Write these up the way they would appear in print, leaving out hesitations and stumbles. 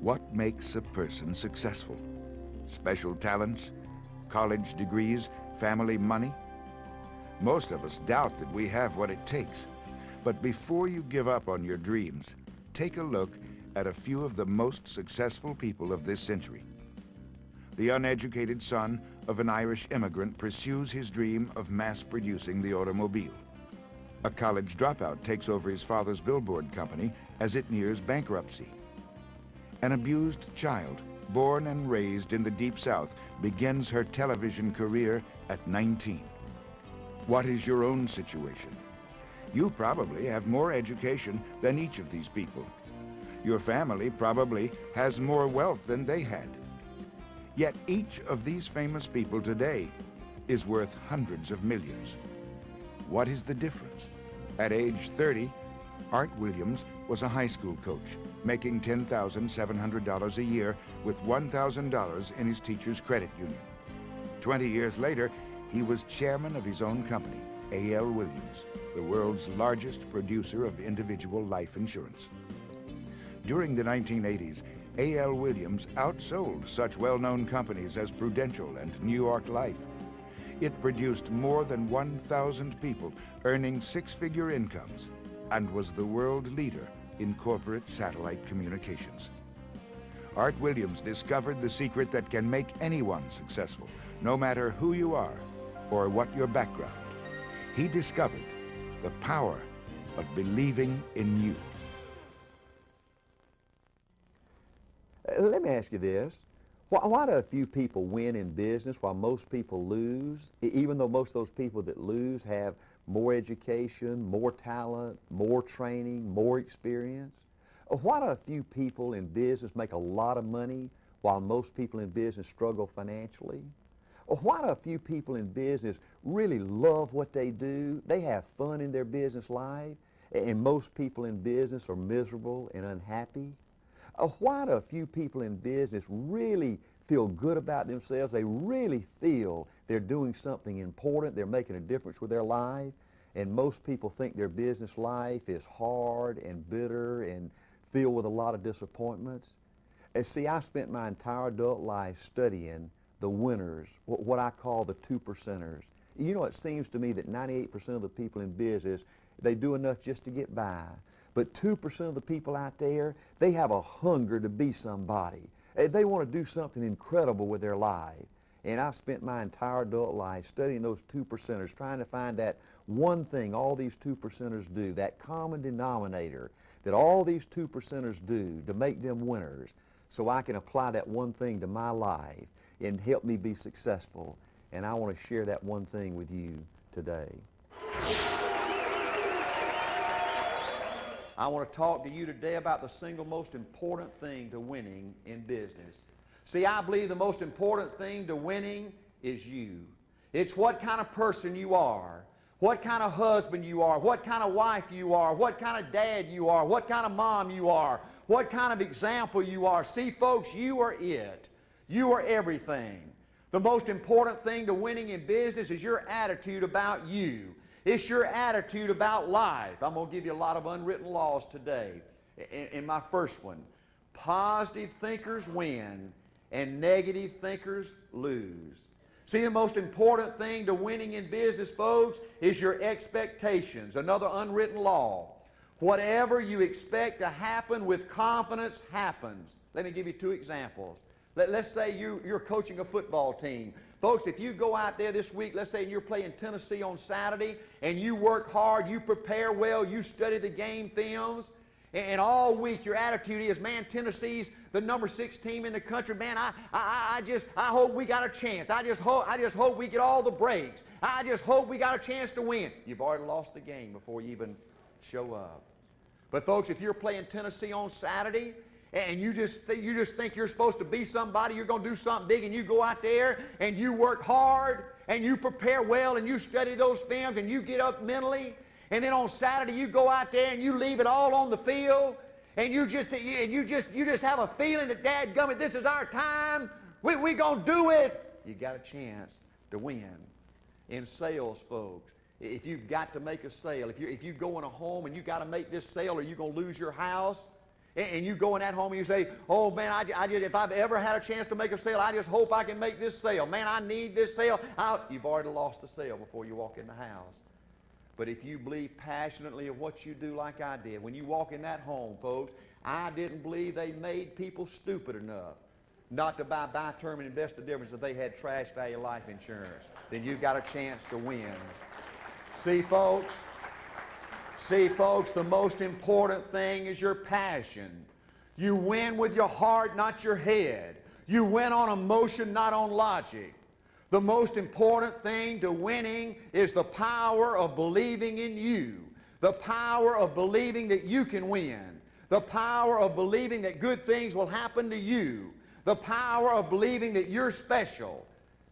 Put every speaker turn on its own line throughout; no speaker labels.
What makes a person successful? Special talents? College degrees? Family money? Most of us doubt that we have what it takes. But before you give up on your dreams, take a look at a few of the most successful people of this century. The uneducated son of an Irish immigrant pursues his dream of mass-producing the automobile. A college dropout takes over his father's billboard company as it nears bankruptcy. An abused child, born and raised in the Deep South, begins her television career at 19. What is your own situation? You probably have more education than each of these people. Your family probably has more wealth than they had. Yet each of these famous people today is worth hundreds of millions. What is the difference? At age 30, Art Williams was a high school coach, making $10,700 a year with $1,000 in his teacher's credit union. 20 years later, he was chairman of his own company, A.L. Williams, the world's largest producer of individual life insurance. During the 1980s, A.L. Williams outsold such well-known companies as Prudential and New York Life. It produced more than 1,000 people earning six-figure incomes and was the world leader in corporate satellite communications. Art Williams discovered the secret that can make anyone successful, no matter who you are or what your background. He discovered the power of believing in you.
Let me ask you this. Why do a few people win in business while most people lose, even though most of those people that lose have more education, more talent, more training, more experience? Why do a few people in business make a lot of money while most people in business struggle financially? Why do a few people in business really love what they do? They have fun in their business life, and most people in business are miserable and unhappy? Why do a few people in business really feel good about themselves? They really feel they're doing something important, they're making a difference with their life, and most people think their business life is hard and bitter and filled with a lot of disappointments. And see, I spent my entire adult life studying the winners, what I call the 2%ers. You know, it seems to me that 98% of the people in business, they do enough just to get by. But 2% of the people out there, they have a hunger to be somebody. They want to do something incredible with their life. And I've spent my entire adult life studying those 2%ers, trying to find that one thing all these 2%ers do, that common denominator that all these 2%ers do to make them winners, so I can apply that one thing to my life and help me be successful. And I want to share that one thing with you today. I want to talk to you today about the single most important thing to winning in business. See, I believe the most important thing to winning is you. It's what kind of person you are, what kind of husband you are, what kind of wife you are, what kind of dad you are, what kind of mom you are, what kind of example you are. See, folks, you are it. You are everything. The most important thing to winning in business is your attitude about you. It's your attitude about life. I'm going to give you a lot of unwritten laws today. In my first one, positive thinkers win and negative thinkers lose. See, the most important thing to winning in business, folks, is your expectations. Another unwritten law. Whatever you expect to happen with confidence happens. Let me give you two examples. Let's say you're coaching a football team. Folks, if you go out there this week, let's say you're playing Tennessee on Saturday, and you work hard, you prepare well, you study the game films, and all week your attitude is, man, Tennessee's the number 6 team in the country. Man, I hope we got a chance. I just hope we get all the breaks. I just hope we got a chance to win. You've already lost the game before you even show up. But folks, if you're playing Tennessee on Saturday, and you just think you're supposed to be somebody, you're going to do something big, and you go out there and you work hard and you prepare well and you study those films and you get up mentally, and then on Saturday you go out there and you leave it all on the field, and you just have a feeling that, dadgummit, this is our time, we going to do it. You got a chance to win. In sales, folks, if you've got to make a sale, if you go in a home and you got to make this sale or you're going to lose your house, And you go in that home and you say, oh man, I just, if I've ever had a chance to make a sale, I just hope I can make this sale. Man, I need this sale. You've already lost the sale before you walk in the house. But if you believe passionately of what you do like I did, when you walk in that home, folks, I didn't believe they made people stupid enough not to buy term and invest the difference if they had trash value life insurance. Then you've got a chance to win. See, folks, the most important thing is your passion. You win with your heart, not your head. You win on emotion, not on logic. The most important thing to winning is the power of believing in you, the power of believing that you can win, the power of believing that good things will happen to you, the power of believing that you're special.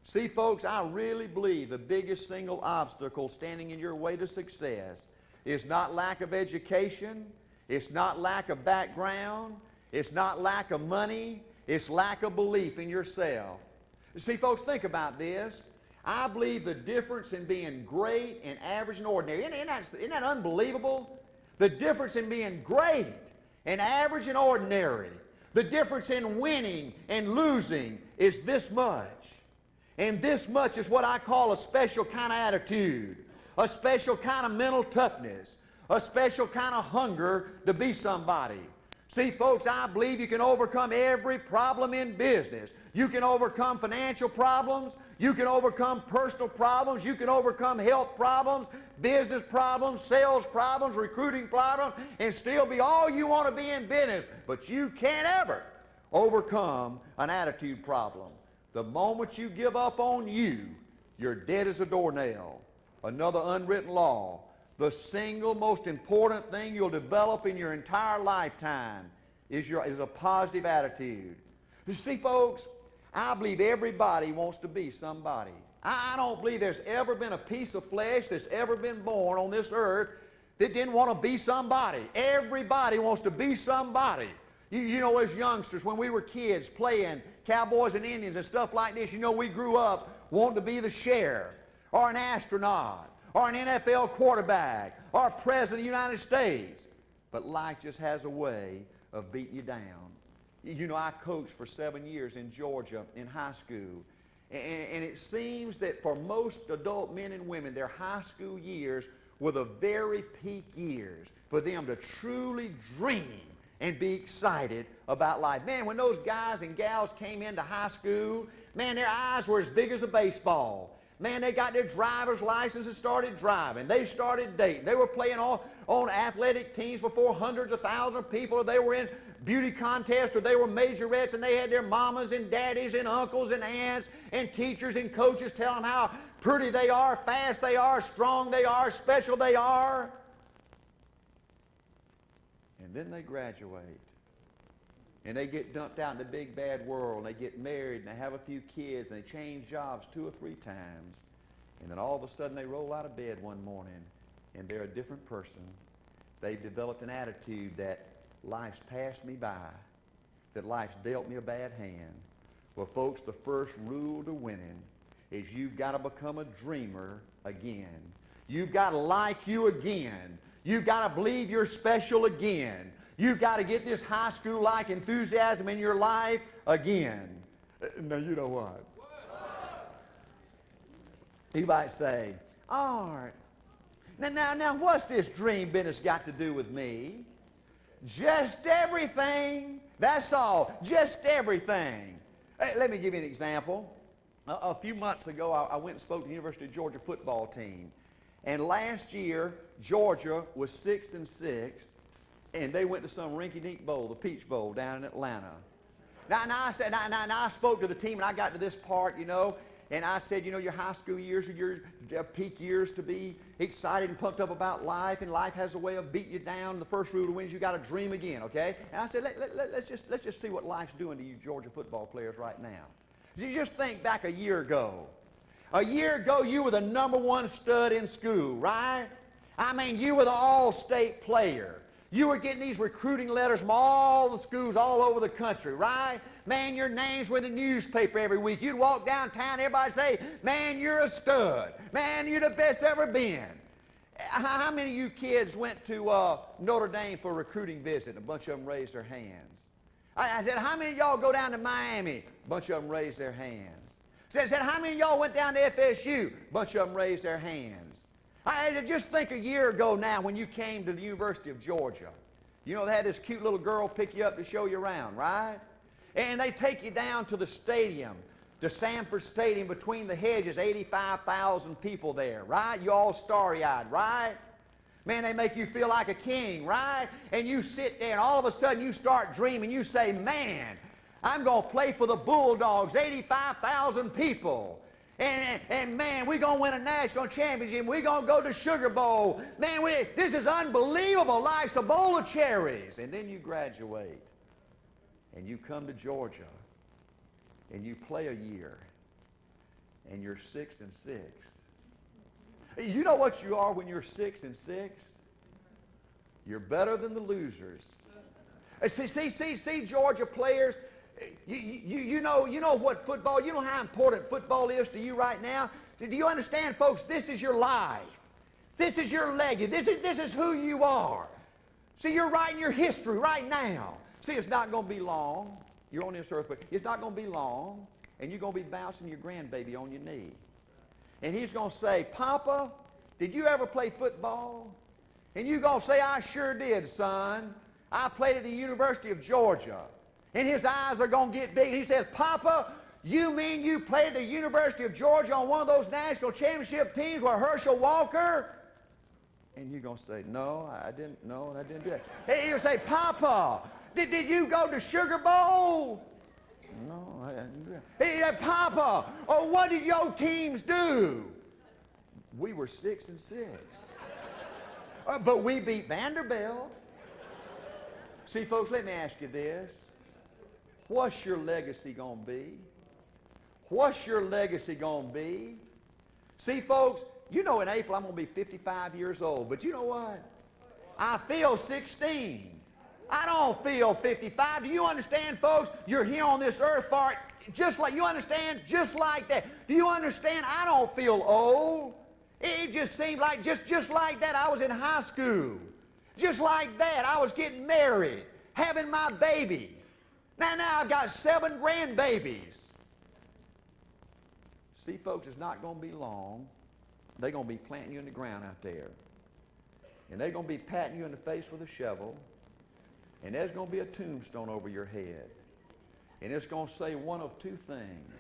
See, folks, I really believe the biggest single obstacle standing in your way to success is not lack of education, it's not lack of background, it's not lack of money, it's lack of belief in yourself. See, folks, think about this. I believe the difference in being great and average and ordinary, isn't that unbelievable? The difference in being great and average and ordinary, the difference in winning and losing is this much. And this much is what I call a special kind of attitude, a special kind of mental toughness, a special kind of hunger to be somebody. See, folks, I believe you can overcome every problem in business. You can overcome financial problems. You can overcome personal problems. You can overcome health problems, business problems, sales problems, recruiting problems, and still be all you want to be in business. But you can't ever overcome an attitude problem. The moment you give up on you, you're dead as a doornail. Another unwritten law. The single most important thing you'll develop in your entire lifetime is a positive attitude. You see, folks, I believe everybody wants to be somebody. I don't believe there's ever been a piece of flesh that's ever been born on this earth that didn't want to be somebody. Everybody wants to be somebody. You know, as youngsters, when we were kids playing cowboys and Indians and stuff like this, you know, we grew up wanting to be the sheriff or an astronaut or an NFL quarterback or president of the United States. But life just has a way of beating you down. You know, I coached for 7 years in Georgia in high school. And it seems that for most adult men and women, their high school years were the very peak years for them to truly dream and be excited about life. Man, when those guys and gals came into high school, man, their eyes were as big as a baseball. Man, they got their driver's license and started driving. They started dating. They were playing on athletic teams before hundreds of thousands of people. They were in beauty contests, or they were majorettes, and they had their mamas and daddies and uncles and aunts and teachers and coaches telling them how pretty they are, fast they are, strong they are, special they are. And then they graduate. And they get dumped out in the big bad world, and they get married, and they have a few kids, and they change jobs 2 or 3 times. And then all of a sudden they roll out of bed one morning, and they're a different person. They've developed an attitude that life's passed me by, that life's dealt me a bad hand. Well, folks, the first rule to winning is you've got to become a dreamer again. You've got to like you again. You've got to believe you're special again. You've got to get this high school-like enthusiasm in your life again. Now, you know what? You might say, all right, now, what's this dream business got to do with me? Just everything. That's all. Just everything. Hey, let me give you an example. A few months ago, I went and spoke to the University of Georgia football team. And last year, Georgia was 6-6, and they went to some rinky-dink bowl, the Peach Bowl, down in Atlanta. Now I spoke to the team, and I got to this part, you know, and I said, you know, your high school years are your peak years to be excited and pumped up about life, and life has a way of beating you down. The first rule to win is you got to dream again, okay? And I said, let's just see what life's doing to you Georgia football players right now. You just think back a year ago. A year ago, you were the #1 stud in school, right? I mean, you were the all-state player. You were getting these recruiting letters from all the schools all over the country, right? Man, your names were in the newspaper every week. You'd walk downtown, everybody'd say, man, you're a stud. Man, you're the best ever been. How many of you kids went to Notre Dame for a recruiting visit? And a bunch of them raised their hands. I said, how many of y'all go down to Miami? A bunch of them raised their hands. I said, how many of y'all went down to FSU? A bunch of them raised their hands. I said, just think a year ago now when you came to the University of Georgia. You know, they had this cute little girl pick you up to show you around, right? And they take you down to the stadium, to Sanford Stadium, between the hedges, 85,000 people there, right? You all starry-eyed, right? Man, they make you feel like a king, right? And you sit there and all of a sudden you start dreaming. You say, man, I'm going to play for the Bulldogs, 85,000 people. And man, we're going to win a national championship. We're going to go to Sugar Bowl. Man, this is unbelievable. Life's a bowl of cherries. And then you graduate and you come to Georgia and you play a year and you're 6-6. You know what you are when you're 6-6? You're better than the losers. See, Georgia players, you know what football, you know how important football is to you right now? Do you understand, folks? This is your life. This is your legacy. This is who you are. See, you're writing your history right now. See, it's not going to be long. You're on this earth, but it's not going to be long, and you're going to be bouncing your grandbaby on your knee. And he's going to say, Papa, did you ever play football? And you're going to say, I sure did, son. I played at the University of Georgia. And his eyes are going to get big. And he says, Papa, you mean you played at the University of Georgia on one of those national championship teams with Herschel Walker? And you're going to say, no, I didn't do that. And he'll say, Papa, did you go to Sugar Bowl? No, I didn't do that. He said, Papa, oh, what did your teams do? We were 6-6. But we beat Vanderbilt. See, folks, let me ask you this. What's your legacy going to be? What's your legacy going to be? See, folks, you know in April I'm going to be 55 years old. But you know what? I feel 16. I don't feel 55. Do you understand, folks? You're here on this earth for it. Just like, you understand? Just like that. Do you understand? I don't feel old. It just seemed like, just like that, I was in high school. Just like that, I was getting married, having my baby. Now I've got 7 grandbabies. See, folks, it's not going to be long. They're going to be planting you in the ground out there. And they're going to be patting you in the face with a shovel. And there's going to be a tombstone over your head. And it's going to say one of two things.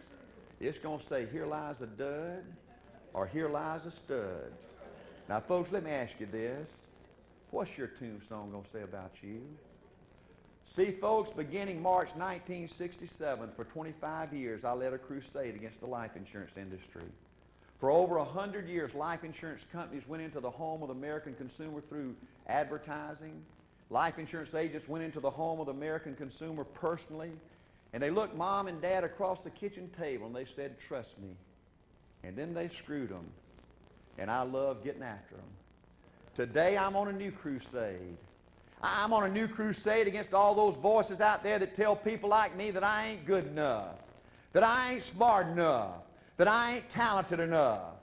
It's going to say, here lies a dud, or here lies a stud. Now, folks, let me ask you this. What's your tombstone going to say about you? See, folks, beginning March 1967, for 25 years, I led a crusade against the life insurance industry. For over 100 years, life insurance companies went into the home of the American consumer through advertising. Life insurance agents went into the home of the American consumer personally, and they looked Mom and Dad across the kitchen table, and they said, trust me. And then they screwed them, and I love getting after them. Today, I'm on a new crusade. I'm on a new crusade against all those voices out there that tell people like me that I ain't good enough, that I ain't smart enough, that I ain't talented enough.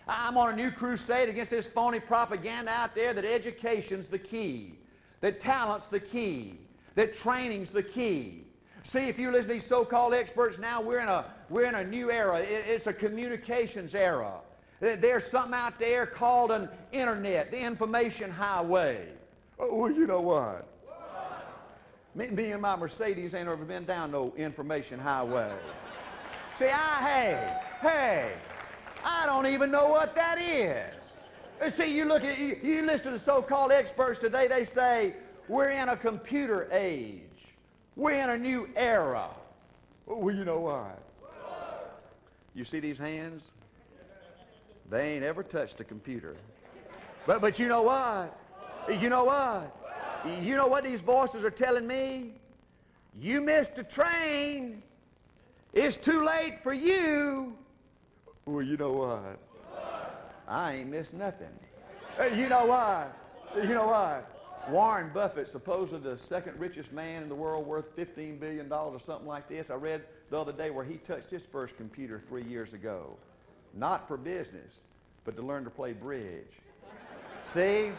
I'm on a new crusade against this phony propaganda out there that education's the key, that talent's the key, that training's the key. See, if you listen to these so-called experts now, we're in a new era. It's a communications era. There's something out there called an internet, the information highway. Oh, well, you know what? Me and my Mercedes ain't ever been down no information highway. See, hey, I don't even know what that is. See, you listen to the so-called experts today, they say, we're in a computer age. We're in a new era. Well, you know what? You see these hands? They ain't ever touched a computer. But you know what? You know what? You know what these voices are telling me? You missed a train. It's too late for you. Well, you know what? I ain't missed nothing. You know what? You know what? Warren Buffett, supposedly the second richest man in the world, worth $15 billion or something like this. I read the other day where he touched his first computer 3 years ago. Not for business, but to learn to play bridge. See,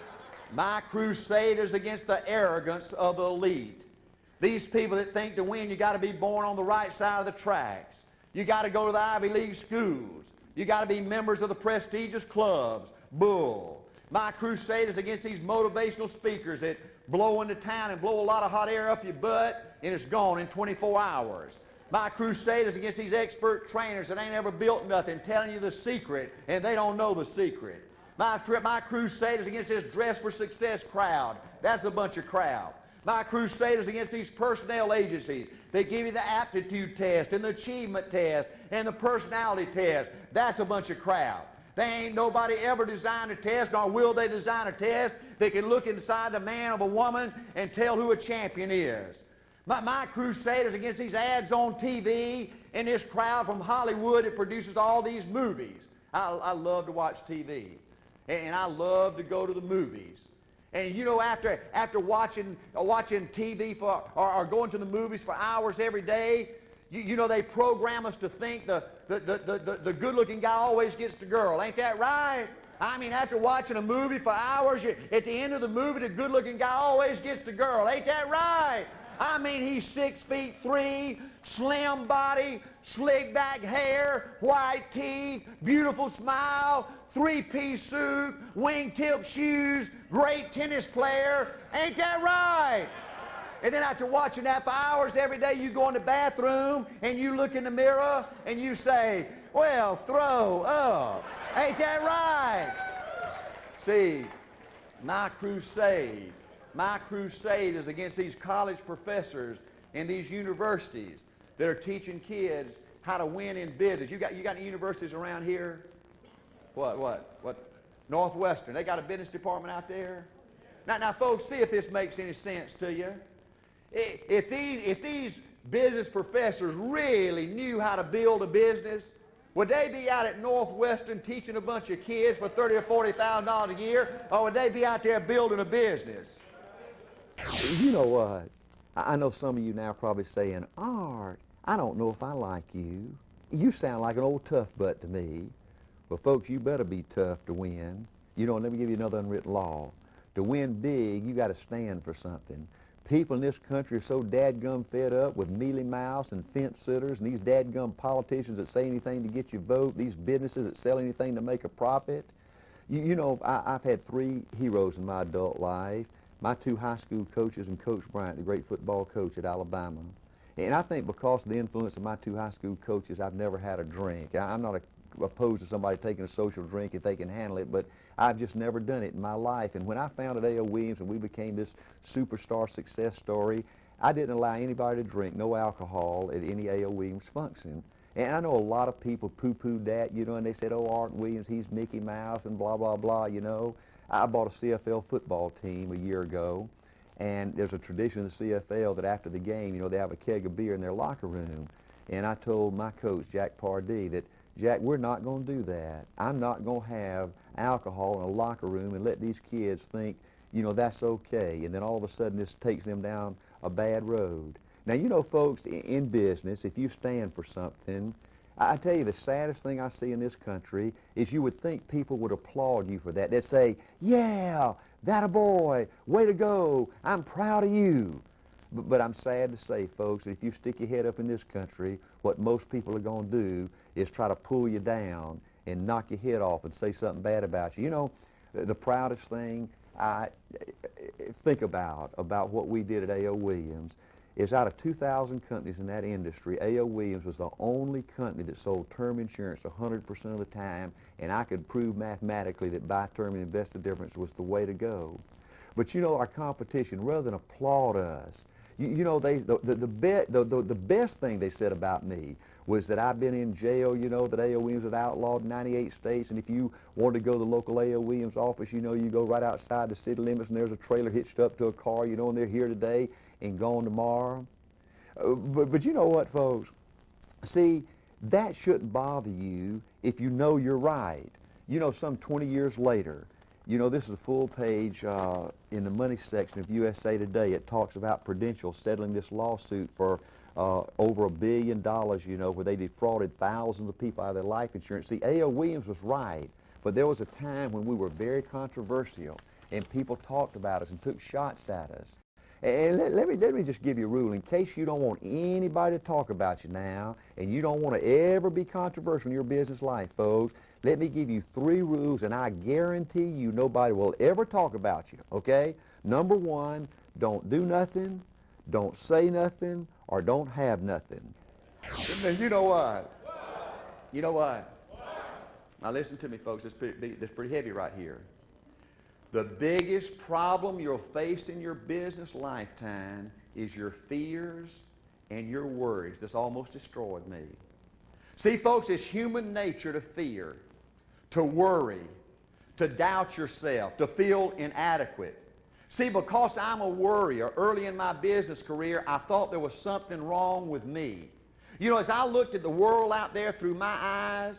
my crusade is against the arrogance of the elite. These people that think to win, you got to be born on the right side of the tracks. You got to go to the Ivy League schools. You got to be members of the prestigious clubs. Bull. My crusade is against these motivational speakers that blow into town and blow a lot of hot air up your butt, and it's gone in 24 hours. My crusade is against these expert trainers that ain't ever built nothing, telling you the secret, and they don't know the secret. My crusade is against this dress for success crowd. That's a bunch of crowd. My crusade is against these personnel agencies. They give you the aptitude test and the achievement test and the personality test. That's a bunch of crowd. They ain't nobody ever designed a test, nor will they design a test that can look inside the man of a woman and tell who a champion is. My crusade is against these ads on TV and this crowd from Hollywood that produces all these movies. I love to watch TV, and I love to go to the movies. And you know, after watching TV or going to the movies for hours every day, you know they program us to think the good-looking guy always gets the girl. Ain't that right? I mean, after watching a movie for hours, at the end of the movie, the good-looking guy always gets the girl. Ain't that right? I mean, he's 6'3", slim body, slick back hair, white teeth, beautiful smile, three-piece suit, wingtip shoes, great tennis player. Ain't that right? And then after watching that for hours every day, you go in the bathroom and you look in the mirror and you say, well, throw up. Ain't that right? See, my crusade is against these college professors and these universities that are teaching kids how to win in business. You got any universities around here? What? Northwestern. They got a business department out there? Now, folks, see if this makes any sense to you. If these business professors really knew how to build a business, would they be out at Northwestern teaching a bunch of kids for $30,000 or $40,000 a year, or would they be out there building a business?
You know what? I know some of you now are probably saying, Art, I don't know if I like you. You sound like an old tough butt to me. Well, folks, you better be tough to win. You know, let me give you another unwritten law. To win big, you got to stand for something. People in this country are so dadgum fed up with mealy mouths and fence sitters and these dadgum politicians that say anything to get your vote, these businesses that sell anything to make a profit. You know, I've had three heroes in my adult life. My two high school coaches and Coach Bryant, the great football coach at Alabama. And I think because of the influence of my two high school coaches, I've never had a drink. I'm not opposed to somebody taking a social drink if they can handle it, but I've just never done it in my life. And when I founded A.O. Williams and we became this superstar success story, I didn't allow anybody to drink no alcohol at any A.O. Williams function. And I know a lot of people poo-pooed that, you know, and they said, oh, Art Williams, he's Mickey Mouse and blah, blah, blah, you know. I bought a CFL football team a year ago, and there's a tradition in the CFL that after the game, you know, they have a keg of beer in their locker room. And I told my coach, Jack Pardee, that, Jack, we're not going to do that. I'm not going to have alcohol in a locker room and let these kids think, you know, that's okay. And then all of a sudden this takes them down a bad road. Now, you know, folks, in business, if you stand for something, I tell you, the saddest thing I see in this country is you would think people would applaud you for that. They'd say, yeah, that a boy, way to go, I'm proud of you. But I'm sad to say, folks, that if you stick your head up in this country, what most people are going to do is try to pull you down and knock your head off and say something bad about you. You know, the proudest thing I think about what we did at A.O. Williams is out of 2,000 companies in that industry, A.O. Williams was the only company that sold term insurance 100% of the time, and I could prove mathematically that buy term and invest the difference was the way to go. But you know, our competition, rather than applaud us, you know, the best thing they said about me was that I've been in jail, you know, that A.O. Williams had outlawed in 98 states, and if you wanted to go to the local A.O. Williams office, you know, you go right outside the city limits and there's a trailer hitched up to a car, you know, and they're here today and gone tomorrow. But you know what, folks? See, that shouldn't bother you if you know you're right. You know, some 20 years later, you know, this is a full page in the money section of USA Today. It talks about Prudential settling this lawsuit for over $1 billion, you know, where they defrauded thousands of people out of their life insurance. See, A.O. Williams was right. But there was a time when we were very controversial, and people talked about us and took shots at us. And let me just give you a rule. In case you don't want anybody to talk about you now, and you don't want to ever be controversial in your business life, folks, let me give you 3 rules, and I guarantee you nobody will ever talk about you, okay? Number 1, don't do nothing, don't say nothing, or don't have nothing.
You know what? You know what? Now listen to me, folks. It's pretty heavy right here. The biggest problem you'll face in your business lifetime is your fears and your worries. This almost destroyed me. See, folks, it's human nature to fear, to worry, to doubt yourself, to feel inadequate. See, because I'm a worrier, early in my business career, I thought there was something wrong with me. You know, as I looked at the world out there through my eyes,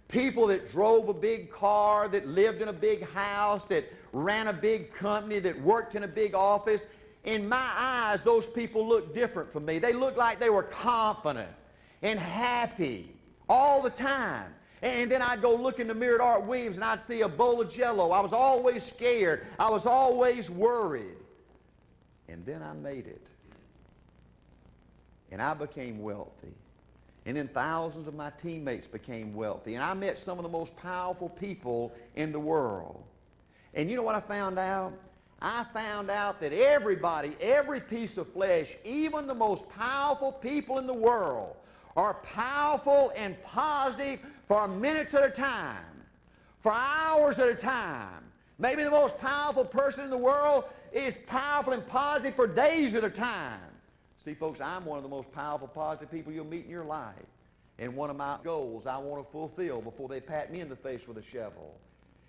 people that drove a big car, that lived in a big house, that ran a big company, that worked in a big office, in my eyes, those people looked different from me. They looked like they were confident and happy all the time. And then I'd go look in the mirror at Art Williams and I'd see a bowl of Jell-O. I was always scared. I was always worried. And then I made it. And I became wealthy. And then thousands of my teammates became wealthy. And I met some of the most powerful people in the world. And you know what I found out? I found out that everybody, every piece of flesh, even the most powerful people in the world, are powerful and positive for minutes at a time, for hours at a time. Maybe the most powerful person in the world is powerful and positive for days at a time. See, folks, I'm one of the most powerful, positive people you'll meet in your life. And one of my goals I want to fulfill before they pat me in the face with a shovel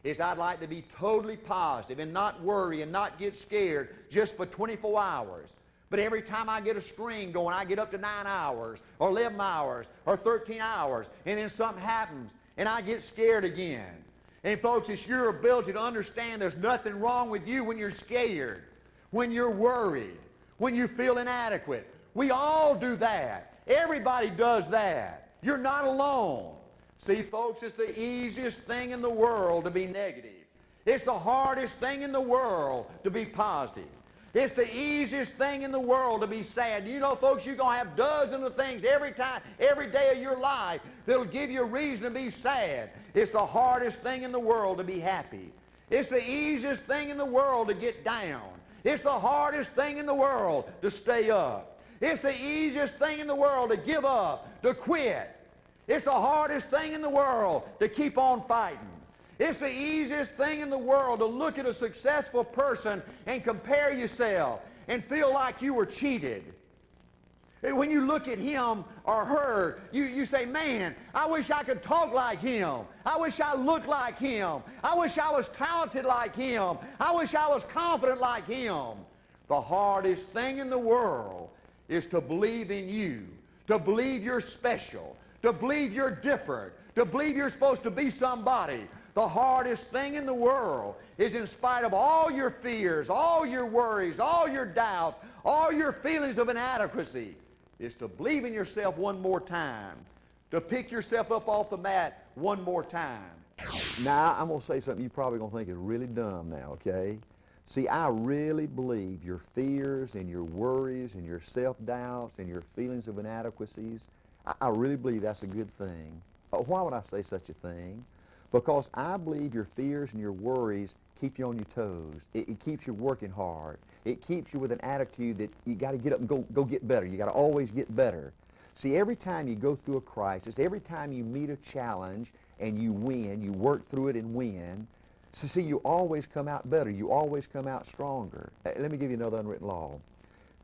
is I'd like to be totally positive and not worry and not get scared just for 24 hours. But every time I get a string going, I get up to 9 hours or 11 hours or 13 hours, and then something happens, and I get scared again. And folks, it's your ability to understand there's nothing wrong with you when you're scared, when you're worried, when you feel inadequate. We all do that. Everybody does that. You're not alone. See, folks, it's the easiest thing in the world to be negative. It's the hardest thing in the world to be positive. It's the easiest thing in the world to be sad. You know, folks, you're going to have dozens of things every day of your life that'll give you a reason to be sad. It's the hardest thing in the world to be happy. It's the easiest thing in the world to get down. It's the hardest thing in the world to stay up. It's the easiest thing in the world to give up, to quit. It's the hardest thing in the world to keep on fighting. It's the easiest thing in the world to look at a successful person and compare yourself and feel like you were cheated. When you look at him or her, you say, man, I wish I could talk like him. I wish I looked like him. I wish I was talented like him. I wish I was confident like him. The hardest thing in the world is to believe in you, to believe you're special, to believe you're different, to believe you're supposed to be somebody. The hardest thing in the world is, in spite of all your fears, all your worries, all your doubts, all your feelings of inadequacy, is to believe in yourself one more time, to pick yourself up off the mat one more time.
Now, I'm going to say something you're probably going to think is really dumb now, okay? See, I really believe your fears and your worries and your self-doubts and your feelings of inadequacies, I really believe that's a good thing. Why would I say such a thing? Because I believe your fears and your worries keep you on your toes. It keeps you working hard. It keeps you with an attitude that you got to get up and go get better. You got to always get better. See, every time you go through a crisis, every time you meet a challenge and you win, you work through it and win, so see, you always come out better. You always come out stronger. Let me give you another unwritten law.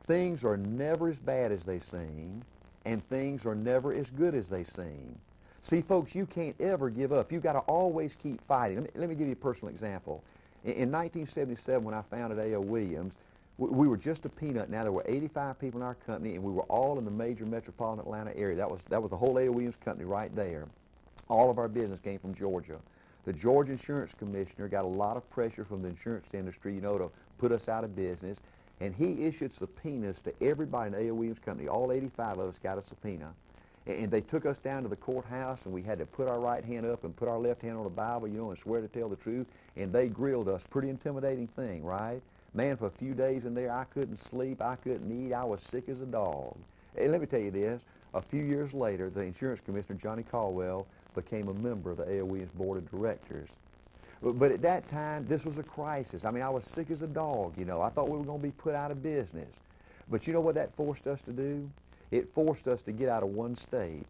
Things are never as bad as they seem, and things are never as good as they seem. See, folks, you can't ever give up. You've got to always keep fighting. Let me give you a personal example. In 1977, when I founded A.O. Williams, we were just a peanut. Now, there were 85 people in our company, and we were all in the major metropolitan Atlanta area. That was the whole A.O. Williams company right there. All of our business came from Georgia. The Georgia Insurance Commissioner got a lot of pressure from the insurance industry, you know, to put us out of business, and he issued subpoenas to everybody in A.O. Williams company. All 85 of us got a subpoena. And they took us down to the courthouse, and we had to put our right hand up and put our left hand on the Bible, you know, and swear to tell the truth. And they grilled us. Pretty intimidating thing, right? Man, for a few days in there, I couldn't sleep. I couldn't eat. I was sick as a dog. And let me tell you this. A few years later, the insurance commissioner, Johnny Caldwell, became a member of the A.O. Williams Board of Directors. But at that time, this was a crisis. I mean, I was sick as a dog, you know. I thought we were going to be put out of business. But you know what that forced us to do? It forced us to get out of one state.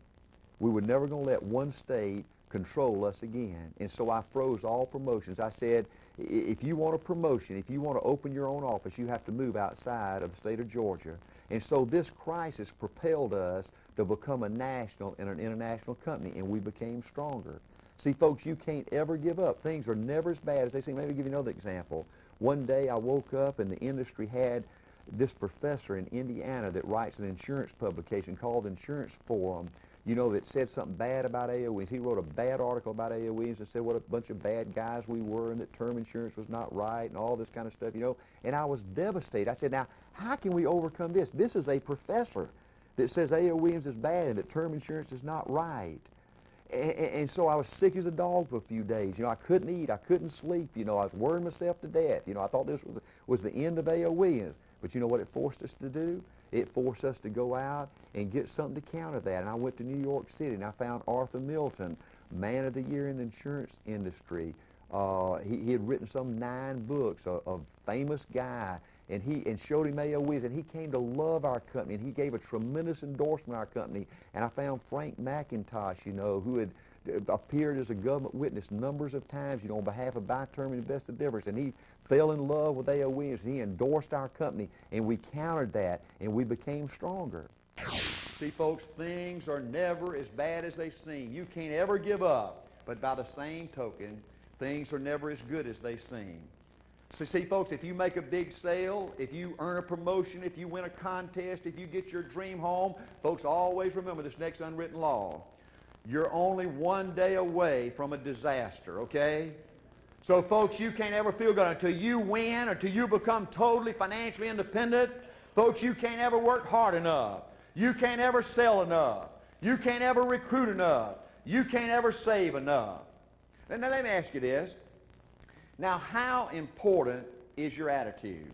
We were never going to let one state control us again. And so I froze all promotions. I said, if you want a promotion, if you want to open your own office, you have to move outside of the state of Georgia. And so this crisis propelled us to become a national and an international company, and we became stronger. See, folks, you can't ever give up. Things are never as bad as they seem. Let me give you another example. One day I woke up and the industry had this professor in Indiana that writes an insurance publication called Insurance Forum, you know, that said something bad about A.O. Williams. He wrote a bad article about A.O. Williams and said what a bunch of bad guys we were and that term insurance was not right and all this kind of stuff, you know. And I was devastated. I said, now, how can we overcome this? This is a professor that says A.O. Williams is bad and that term insurance is not right. And so I was sick as a dog for a few days. You know, I couldn't eat. I couldn't sleep. You know, I was worrying myself to death. You know, I thought this was the end of A.O. Williams. But you know what it forced us to do? It forced us to go out and get something to counter that. And I went to New York City and I found Arthur Milton, Man of the Year in the insurance industry. He had written some 9 books, a famous guy, and showed him A.O. Williams, and he came to love our company, and he gave a tremendous endorsement of our company. And I found Frank McIntosh, you know, who had appeared as a government witness numbers of times, you know, on behalf of By-Term Invested Difference, and he fell in love with A.O. Williams, and he endorsed our company, and we countered that, and we became stronger.
See, folks, things are never as bad as they seem. You can't ever give up, but by the same token, things are never as good as they seem. So see, folks, if you make a big sale, if you earn a promotion, if you win a contest, if you get your dream home, folks, always remember this next unwritten law. You're only one day away from a disaster, okay? So, folks, you can't ever feel good until you win, until you become totally financially independent. Folks, you can't ever work hard enough. You can't ever sell enough. You can't ever recruit enough. You can't ever save enough. Now, let me ask you this. Now, how important is your attitude?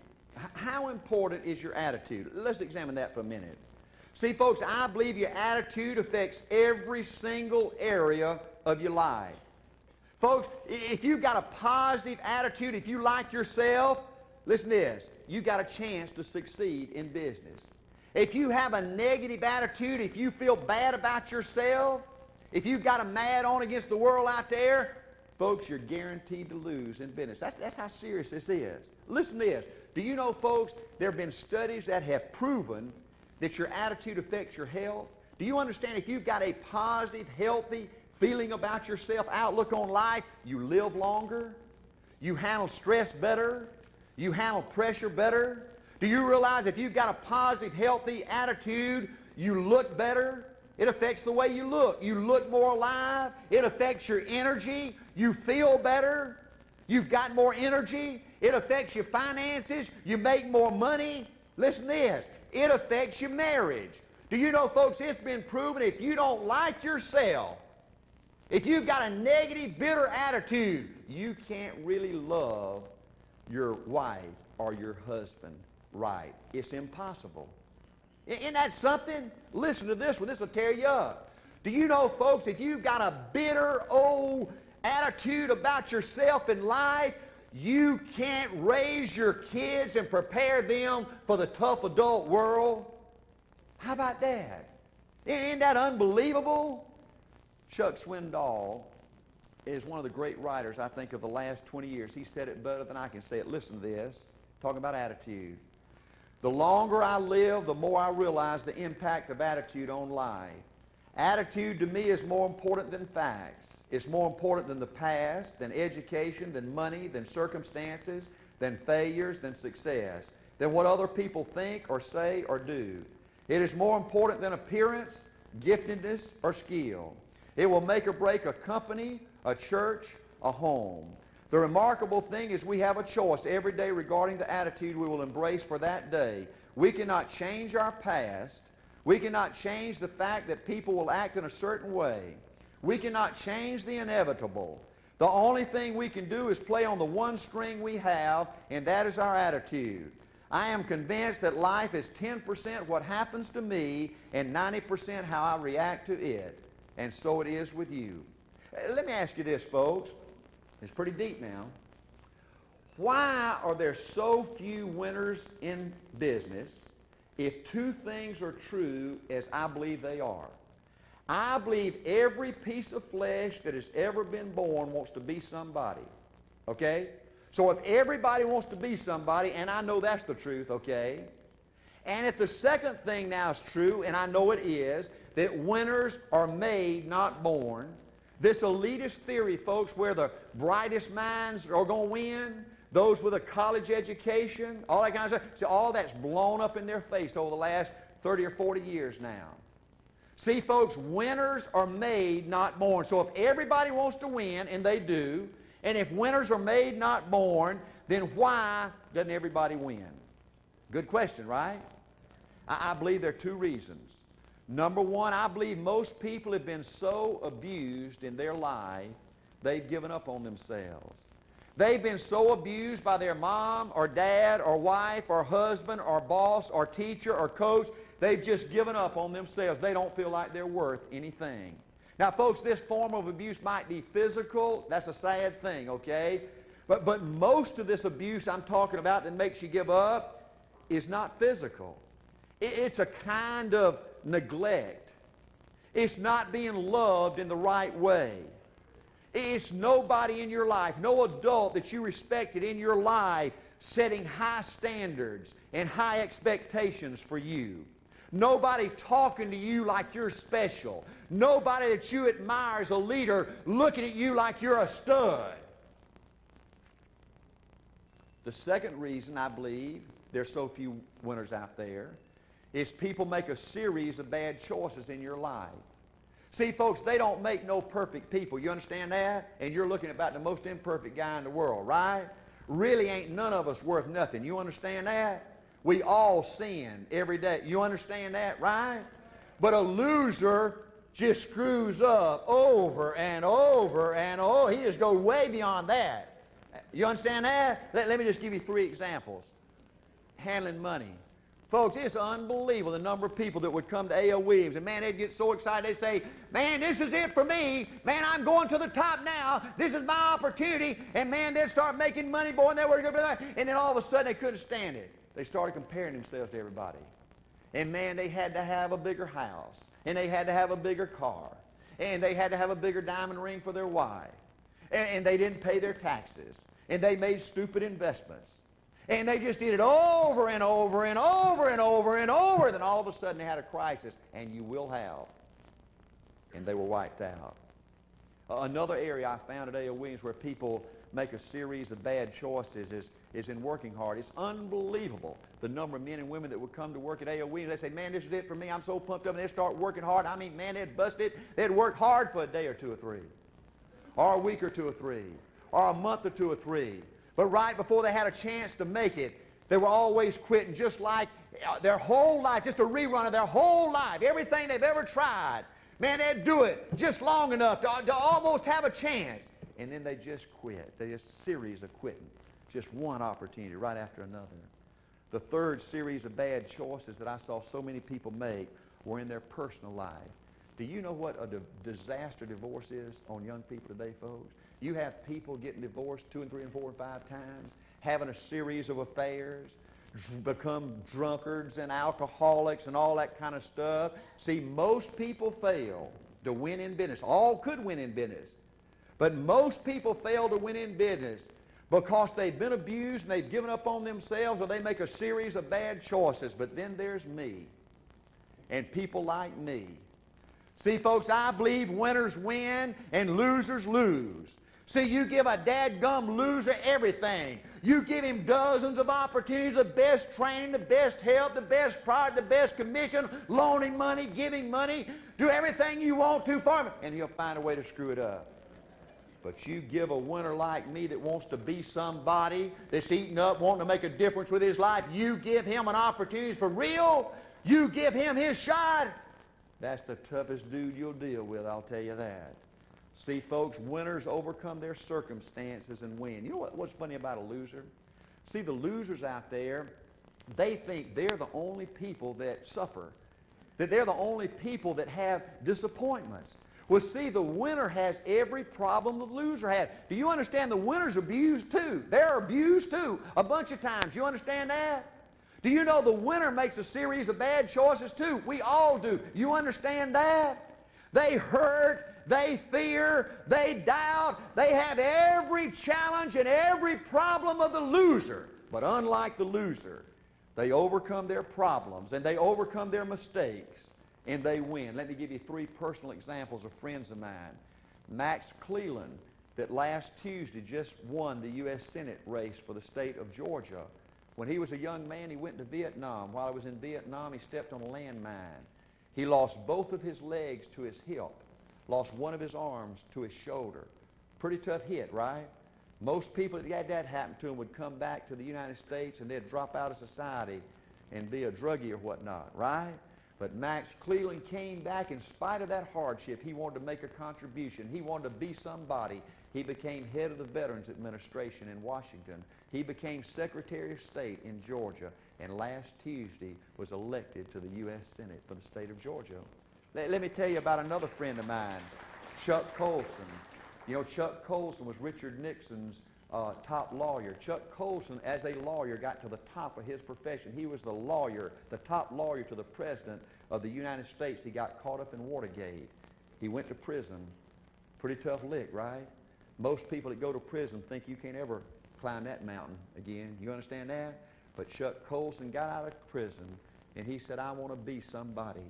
How important is your attitude? Let's examine that for a minute. See, folks, I believe your attitude affects every single area of your life. Folks, if you've got a positive attitude, if you like yourself, listen to this, you've got a chance to succeed in business. If you have a negative attitude, if you feel bad about yourself, if you've got a mad on against the world out there, folks, you're guaranteed to lose in business. That's how serious this is. Listen to this. Do you know, folks, there have been studies that have proven that your attitude affects your health? Do you understand if you've got a positive, healthy feeling about yourself, outlook on life, you live longer, you handle stress better, you handle pressure better? Do you realize if you've got a positive, healthy attitude, you look better? It affects the way you look. You look more alive. It affects your energy. You feel better. You've got more energy. It affects your finances. You make more money. Listen to this. It affects your marriage. Do you know, folks, it's been proven if you don't like yourself, if you've got a negative, bitter attitude, you can't really love your wife or your husband right. It's impossible. Isn't that something? Listen to this one. This will tear you up. Do you know, folks, if you've got a bitter, old attitude about yourself in life, you can't raise your kids and prepare them for the tough adult world? How about that? Isn't that unbelievable? Chuck Swindoll is one of the great writers, I think, of the last 20 years. He said it better than I can say it. Listen to this. Talking about attitude. The longer I live, the more I realize the impact of attitude on life. Attitude to me is more important than facts. It's more important than the past, than education, than money, than circumstances, than failures, than success, than what other people think or say or do. It is more important than appearance, giftedness, or skill. It will make or break a company, a church, a home. The remarkable thing is we have a choice every day regarding the attitude we will embrace for that day. We cannot change our past. We cannot change the fact that people will act in a certain way. We cannot change the inevitable. The only thing we can do is play on the one string we have, and that is our attitude. I am convinced that life is 10% what happens to me and 90% how I react to it. And so it is with you. Let me ask you this, folks. It's pretty deep now. Why are there so few winners in business if two things are true as I believe they are? I believe every piece of flesh that has ever been born wants to be somebody. Okay? So if everybody wants to be somebody, and I know that's the truth, okay? And if the second thing now is true, and I know it is, that winners are made, not born, this elitist theory, folks, where the brightest minds are going to win, those with a college education, all that kind of stuff, see, all that's blown up in their face over the last 30 or 40 years now. See, folks, winners are made, not born. So if everybody wants to win, and they do, and if winners are made, not born, then why doesn't everybody win? Good question, right? I believe there are two reasons. Number one, I believe most people have been so abused in their life, they've given up on themselves. They've been so abused by their mom or dad or wife or husband or boss or teacher or coach, they've just given up on themselves. They don't feel like they're worth anything. Now, folks, this form of abuse might be physical. That's a sad thing, okay? But most of this abuse I'm talking about that makes you give up is not physical. It's a kind of neglect. It's not being loved in the right way. It's nobody in your life, no adult that you respected in your life setting high standards and high expectations for you. Nobody talking to you like you're special. Nobody that you admire as a leader looking at you like you're a stud. The second reason I believe there's so few winners out there is people make a series of bad choices in your life. See, folks, they don't make no perfect people. You understand that? And you're looking about the most imperfect guy in the world, right? Really ain't none of us worth nothing. You understand that? We all sin every day. You understand that, right? But a loser just screws up over and over and over. He just goes way beyond that. You understand that? Let me just give you 3 examples. Handling money. Folks, it's unbelievable the number of people that would come to A.L. Williams, and man, they'd get so excited, they'd say, man, this is it for me. Man, I'm going to the top now. This is my opportunity. And man, they'd start making money, boy, and they were going to be, and then all of a sudden they couldn't stand it. They started comparing themselves to everybody. And man, they had to have a bigger house, and they had to have a bigger car, and they had to have a bigger diamond ring for their wife, and they didn't pay their taxes, and they made stupid investments. And they just did it over and over and over and over and over. Then all of a sudden they had a crisis, and you will have. And they were wiped out. Another area I found at A.L. Williams where people make a series of bad choices is in working hard. It's unbelievable the number of men and women that would come to work at A.L. Williams. They say, man, this is it for me. I'm so pumped up. And they'd start working hard. I mean, man, they'd bust it. They'd work hard for a day or 2 or 3. Or a week or 2 or 3. Or a month or 2 or 3. But right before they had a chance to make it, they were always quitting, just like their whole life, just a rerun of their whole life, everything they've ever tried. Man, they'd do it just long enough to almost have a chance. And then they just quit. They just a series of quitting. Just one opportunity right after another. The third series of bad choices that I saw so many people make were in their personal life. Do you know what a disaster divorce is on young people today, folks? You have people getting divorced 2 and 3 and 4 and 5 times, having a series of affairs, become drunkards and alcoholics and all that kind of stuff. See, most people fail to win in business. All could win in business. But most people fail to win in business because they've been abused and they've given up on themselves, or they make a series of bad choices. But then there's me and people like me. See, folks, I believe winners win and losers lose. See, you give a dadgum loser everything. You give him dozens of opportunities, the best training, the best help, the best product, the best commission, loan him money, give him money, do everything you want to for him, and he'll find a way to screw it up. But you give a winner like me that wants to be somebody, that's eating up, wanting to make a difference with his life, you give him an opportunity for real, You give him his shot, that's the toughest dude you'll deal with, I'll tell you that. See, folks, winners overcome their circumstances and win. You know what's funny about a loser? See, the losers out there, they think they're the only people that suffer, that they're the only people that have disappointments. Well, see, the winner has every problem the loser had. Do you understand the winner's abused too? They're abused too, a bunch of times. You understand that? Do you know the winner makes a series of bad choices too? We all do. You understand that? They hurt, they fear, they doubt, they have every challenge and every problem of the loser. But unlike the loser, they overcome their problems and they overcome their mistakes and they win. Let me give you 3 personal examples of friends of mine. Max Cleland, that last Tuesday just won the U.S. Senate race for the state of Georgia. When he was a young man, he went to Vietnam. While he was in Vietnam, he stepped on a landmine. He lost both of his legs to his hip, lost one of his arms to his shoulder. Pretty tough hit, right? Most people that had that happen to them would come back to the United States and they'd drop out of society and be a druggie or whatnot, right? But Max Cleland came back in spite of that hardship. He wanted to make a contribution. He wanted to be somebody. He became head of the Veterans Administration in Washington. He became Secretary of State in Georgia. And last Tuesday was elected to the U.S. Senate for the state of Georgia. Let me tell you about another friend of mine, Chuck Colson. You know, Chuck Colson was Richard Nixon's top lawyer. Chuck Colson, as a lawyer, got to the top of his profession. He was the lawyer, the top lawyer to the President of the United States. He got caught up in Watergate. He went to prison. Pretty tough lick, right? Most people that go to prison think you can't ever climb that mountain again. You understand that? But Chuck Colson got out of prison, and he said, I want to be somebody.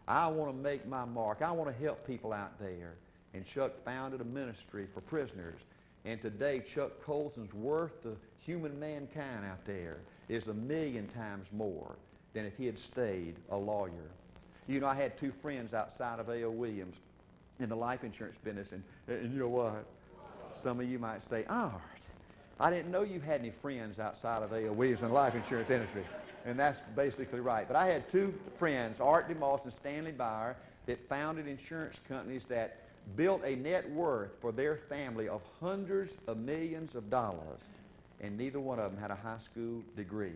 I want to make my mark. I want to help people out there. And Chuck founded a ministry for prisoners. And today, Chuck Colson's worth to human mankind out there is 1,000,000 times more than if he had stayed a lawyer. You know, I had 2 friends outside of A.O. Williams in the life insurance business, and you know what? Some of you might say, Art, I didn't know you had any friends outside of A.O. Williams in the life insurance industry. And that's basically right. But I had 2 friends, Art DeMoss and Stanley Byer, that founded insurance companies that built a net worth for their family of hundreds of millions of dollars, and neither one of them had a high school degree.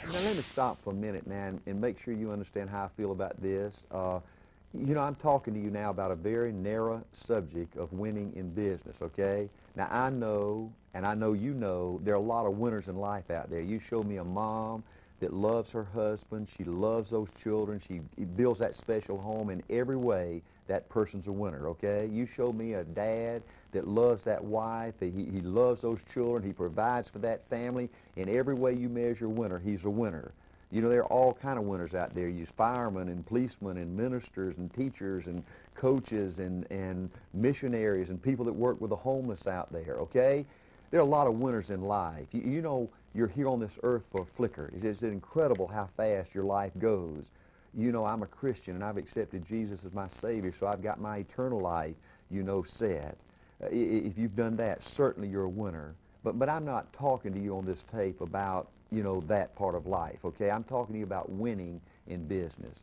Now let me stop for a minute now and make sure you understand how I feel about this. You know, I'm talking to you now about a very narrow subject of winning in business, okay? Now I know, and I know you know, there are a lot of winners in life out there. You show me a mom that loves her husband, she loves those children, she builds that special home in every way. That person's a winner, okay? You show me a dad that loves that wife, that he loves those children, he provides for that family. In every way you measure winner, he's a winner. You know, there are all kind of winners out there. You use firemen and policemen and ministers and teachers and coaches and missionaries and people that work with the homeless out there, okay? There are a lot of winners in life. You know, you're here on this earth for a flicker. It's incredible how fast your life goes. You know, I'm a Christian and I've accepted Jesus as my Savior, so I've got my eternal life, you know, set. If you've done that, certainly you're a winner. But I'm not talking to you on this tape about, you know, that part of life, okay? I'm talking to you about winning in business.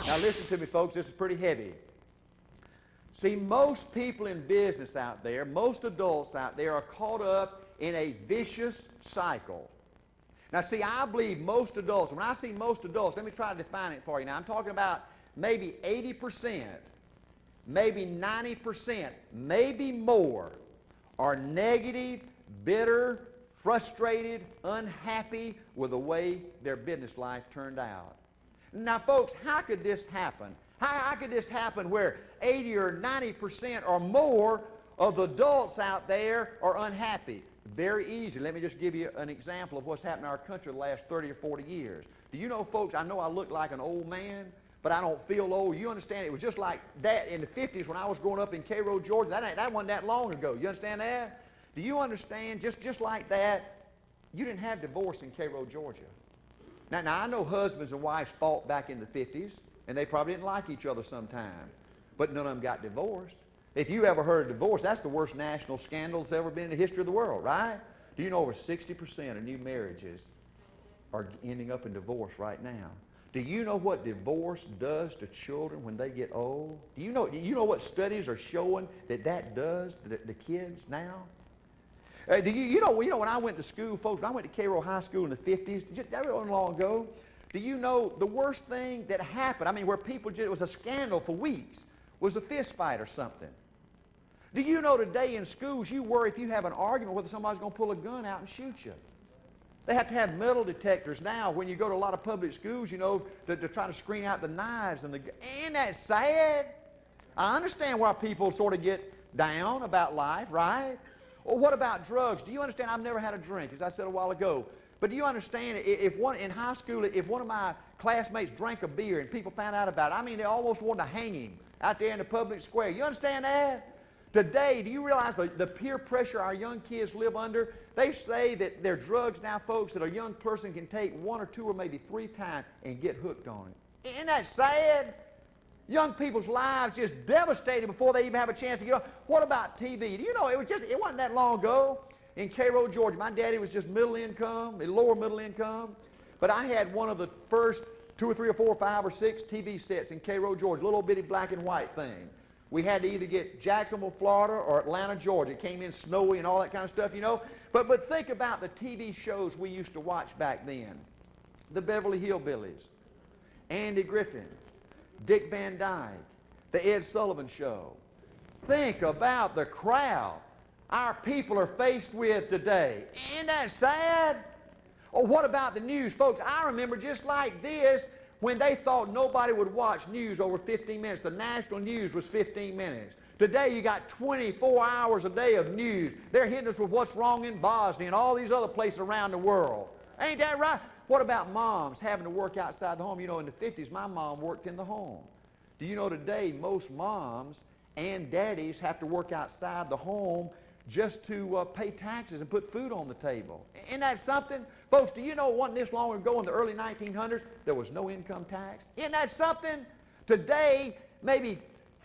Now listen to me, folks. This is pretty heavy. See, most people in business out there, most adults out there are caught up in a vicious cycle. Now, see, I believe most adults, when I see most adults, let me try to define it for you now. I'm talking about maybe 80%, maybe 90%, maybe more are negative, bitter, frustrated, unhappy with the way their business life turned out. Now, folks, how could this happen? How could this happen where 80 or 90% or more of the adults out there are unhappy? Very easy. Let me just give you an example of what's happened in our country the last 30 or 40 years. Do you know, folks, I know I look like an old man, but I don't feel old. You understand? It was just like that in the 50s when I was growing up in Cairo, Georgia. That wasn't that long ago. You understand that? Do you understand? Just like that, you didn't have divorce in Cairo, Georgia. Now I know husbands and wives fought back in the 50s, and they probably didn't like each other sometime, but none of them got divorced. If you ever heard of divorce, that's the worst national scandal that's ever been in the history of the world, right? Do you know over 60% of new marriages are ending up in divorce right now? Do you know what divorce does to children when they get old? Do you know what studies are showing that does to the kids now? Do you know when I went to school, folks, when I went to Cairo High School in the 50s, that wasn't long ago, do you know the worst thing that happened, I mean, where people just, it was a scandal for weeks, was a fist fight or something. Do you know today in schools you worry if you have an argument whether somebody's going to pull a gun out and shoot you? They have to have metal detectors now when you go to a lot of public schools, you know, to try to screen out the knives and the... Ain't that sad? I understand why people sort of get down about life, right? Well, what about drugs? Do you understand? I've never had a drink, as I said a while ago. But do you understand, if one in high school, if one of my classmates drank a beer and people found out about it, I mean, they almost wanted to hang him out there in the public square. You understand that? Today, do you realize the peer pressure our young kids live under? They say that there are drugs now, folks, that a young person can take 1 or 2 or maybe 3 times and get hooked on it. Isn't that sad? Young people's lives just devastated before they even have a chance to get on. What about TV? Do you know, it wasn't that long ago in Cairo, Georgia. My daddy was just middle income, lower middle income. But I had one of the first 2 or 3 or 4 or 5 or 6 TV sets in Cairo, Georgia, little bitty black and white thing. We had to either get Jacksonville, Florida, or Atlanta, Georgia. It came in snowy and all that kind of stuff, you know. But think about the TV shows we used to watch back then. The Beverly Hillbillies, Andy Griffin, Dick Van Dyke, the Ed Sullivan Show. Think about the crowd our people are faced with today. Ain't that sad? Or what about the news? Folks, I remember just like this, when they thought nobody would watch news over 15 minutes. The national news was 15 minutes. Today you got 24 hours a day of news. They're hitting us with what's wrong in Bosnia and all these other places around the world. Ain't that right? What about moms having to work outside the home? You know, in the 50s, my mom worked in the home. Do you know today most moms and daddies have to work outside the home just to pay taxes and put food on the table? Isn't that something? Folks, do you know it wasn't this long ago in the early 1900s, there was no income tax? Isn't that something? Today, maybe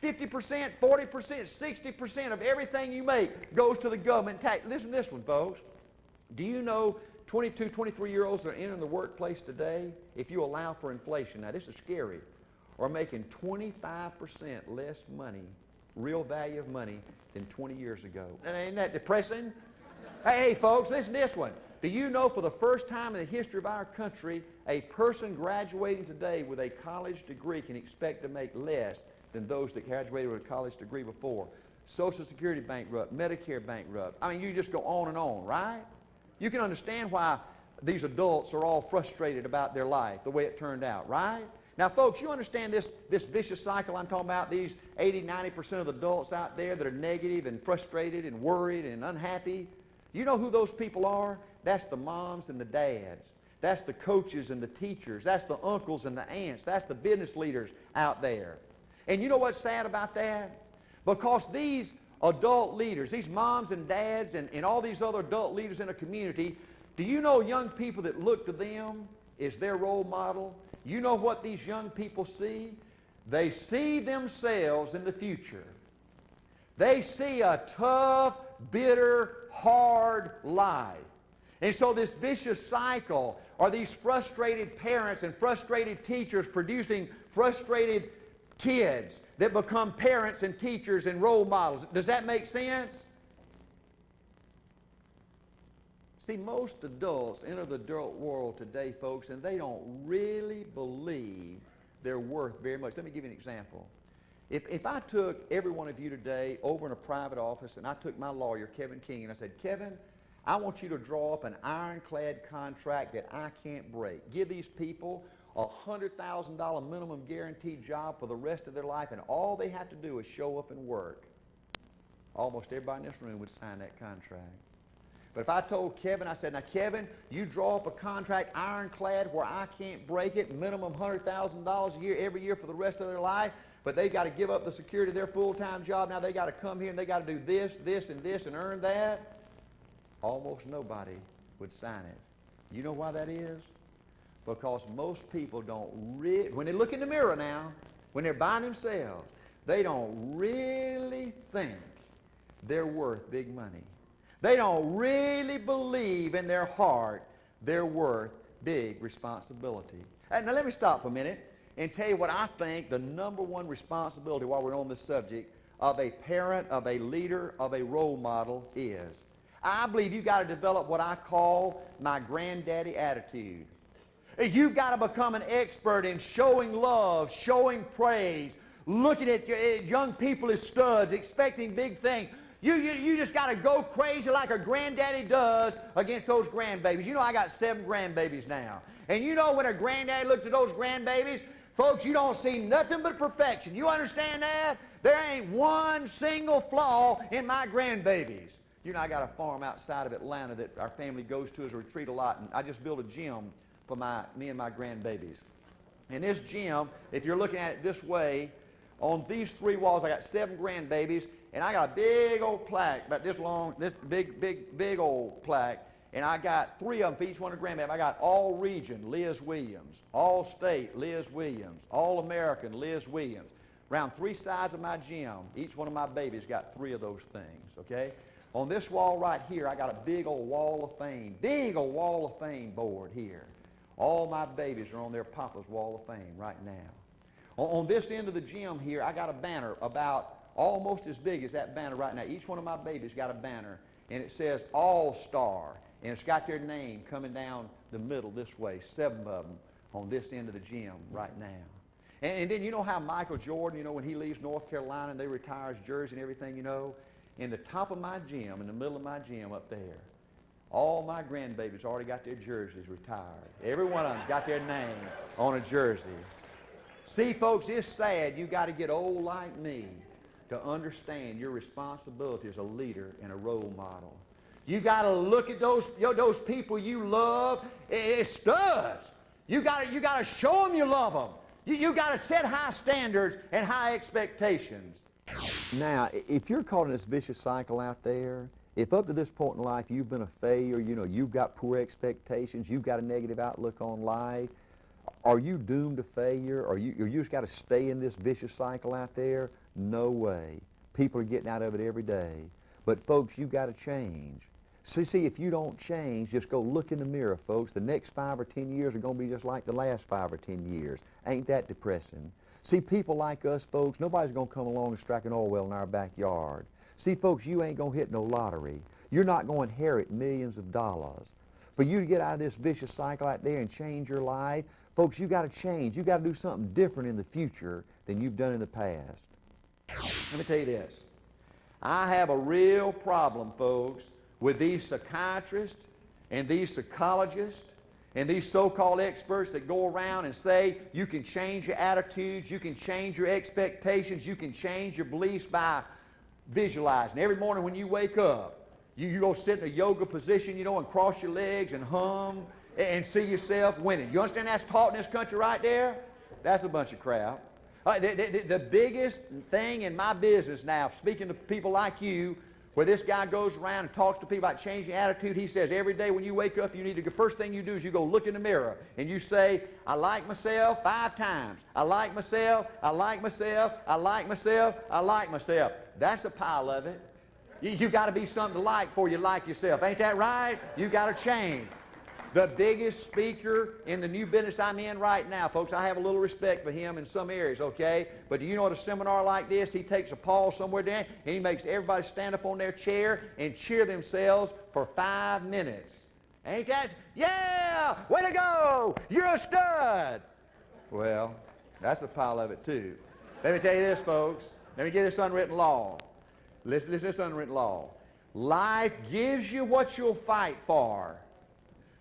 50%, 40%, 60% of everything you make goes to the government tax. Listen to this one, folks. Do you know 22, 23-year-olds that are entering the workplace today, if you allow for inflation, now this is scary, are making 25% less money, real value of money, than 20 years ago. Ain't that depressing? Hey, folks, listen to this one. Do you know for the first time in the history of our country, a person graduating today with a college degree can expect to make less than those that graduated with a college degree before? Social Security bankrupt, Medicare bankrupt. I mean, you just go on and on, right? You can understand why these adults are all frustrated about their life, the way it turned out, right? Now, folks, you understand this vicious cycle I'm talking about, these 80, 90% of the adults out there that are negative and frustrated and worried and unhappy? You know who those people are? That's the moms and the dads. That's the coaches and the teachers. That's the uncles and the aunts. That's the business leaders out there. And you know what's sad about that? Because these adult leaders, these moms and dads and all these other adult leaders in a community, do you know young people that look to them as their role model? You know what these young people see? They see themselves in the future. They see a tough, bitter, hard life. And so this vicious cycle are these frustrated parents and frustrated teachers producing frustrated kids that become parents and teachers and role models. Does that make sense? See, most adults enter the adult world today, folks, and they don't really believe they're worth very much. Let me give you an example. If I took every one of you today over in a private office and I took my lawyer, Kevin King, and I said, Kevin, I want you to draw up an ironclad contract that I can't break. Give these people a $100,000 minimum guaranteed job for the rest of their life, and all they have to do is show up and work. Almost everybody in this room would sign that contract. But if I told Kevin, I said, now Kevin, you draw up a contract ironclad where I can't break it, minimum $100,000 a year every year for the rest of their life, but they got to give up the security of their full-time job. Now they got to come here and they got to do this, this, and this and earn that. Almost nobody would sign it. You know why that is? Because most people don't really, when they look in the mirror now, when they're by themselves, they don't really think they're worth big money. They don't really believe in their heart they're worth big responsibility. Now let me stop for a minute and tell you what I think the number one responsibility while we're on this subject of a parent, of a leader, of a role model is. I believe you've got to develop what I call my granddaddy attitude. You've got to become an expert in showing love, showing praise, looking at young people as studs, expecting big things. You just got to go crazy like a granddaddy does against those grandbabies. You know I got 7 grandbabies now. And you know when a granddaddy looks at those grandbabies, folks, you don't see nothing but perfection. You understand that? There ain't one single flaw in my grandbabies. You know, I got a farm outside of Atlanta that our family goes to as a retreat a lot, and I just built a gym for me and my grandbabies. And this gym, if you're looking at it this way, on these 3 walls, I got 7 grandbabies, and I got a big old plaque, about this long, this big old plaque, and I got 3 of them for each one of the grandbabies. I got all region, Liz Williams, all state, Liz Williams, all American, Liz Williams. Around 3 sides of my gym, each one of my babies got 3 of those things, okay? On this wall right here, I got a big old wall of fame board here. All my babies are on their Papa's wall of fame right now. On this end of the gym here, I got a banner about almost as big as that banner right now. Each one of my babies got a banner, and it says All-Star, and it's got their name coming down the middle this way, 7 of them on this end of the gym right now. And then you know how Michael Jordan, you know, when he leaves North Carolina and they retire his jersey and everything, you know, in the top of my gym, in the middle of my gym up there, all my grandbabies already got their jerseys retired. Every one of them got their name on a jersey. See, folks, it's sad you got to get old like me to understand your responsibility as a leader and a role model. You got to look at those people you love as studs. You got to show them you love them. You got to set high standards and high expectations.
Now, if you're caught in this vicious cycle out there, if up to this point in life you've been a failure, you know, you've got poor expectations, you've got a negative outlook on life, are you doomed to failure? Or you just got to stay in this vicious cycle out there? No way. People are getting out of it every day. But folks, you've got to change. See, if you don't change, just go look in the mirror, folks. The next 5 or 10 years are going to be just like the last 5 or 10 years. Ain't that depressing? See, people like us, folks, nobody's going to come along and strike an oil well in our backyard. See, folks, you ain't going to hit no lottery. You're not going to inherit millions of dollars. For you to get out of this vicious cycle out there and change your life, folks, you got to change. You got to do something different in the future than you've done in the past.
Let me tell you this. I have a real problem, folks, with these psychiatrists and these psychologists and these so-called experts that go around and say you can change your attitudes, you can change your expectations, you can change your beliefs by visualizing. Every morning when you wake up, you go sit in a yoga position, you know, and cross your legs and hum and see yourself winning. You understand that's taught in this country right there? That's a bunch of crap. The biggest thing in my business now, speaking to people like you, where this guy goes around and talks to people about changing attitude, he says every day when you wake up, you need to, the first thing you do is you go look in the mirror and you say, I like myself 5 times. I like myself, I like myself, I like myself, I like myself. That's a pile of it. You've got to be something to like before you like yourself. Ain't that right? You've got to change. The biggest speaker in the new business I'm in right now, folks, I have a little respect for him in some areas, okay? But do you know at a seminar like this, he takes a pause somewhere there and he makes everybody stand up on their chair and cheer themselves for 5 minutes. Ain't that? Yeah! Way to go! You're a stud! Well, that's a pile of it too. Let me tell you this, folks. Let me give this unwritten law. Listen to this unwritten law. Life gives you what you'll fight for.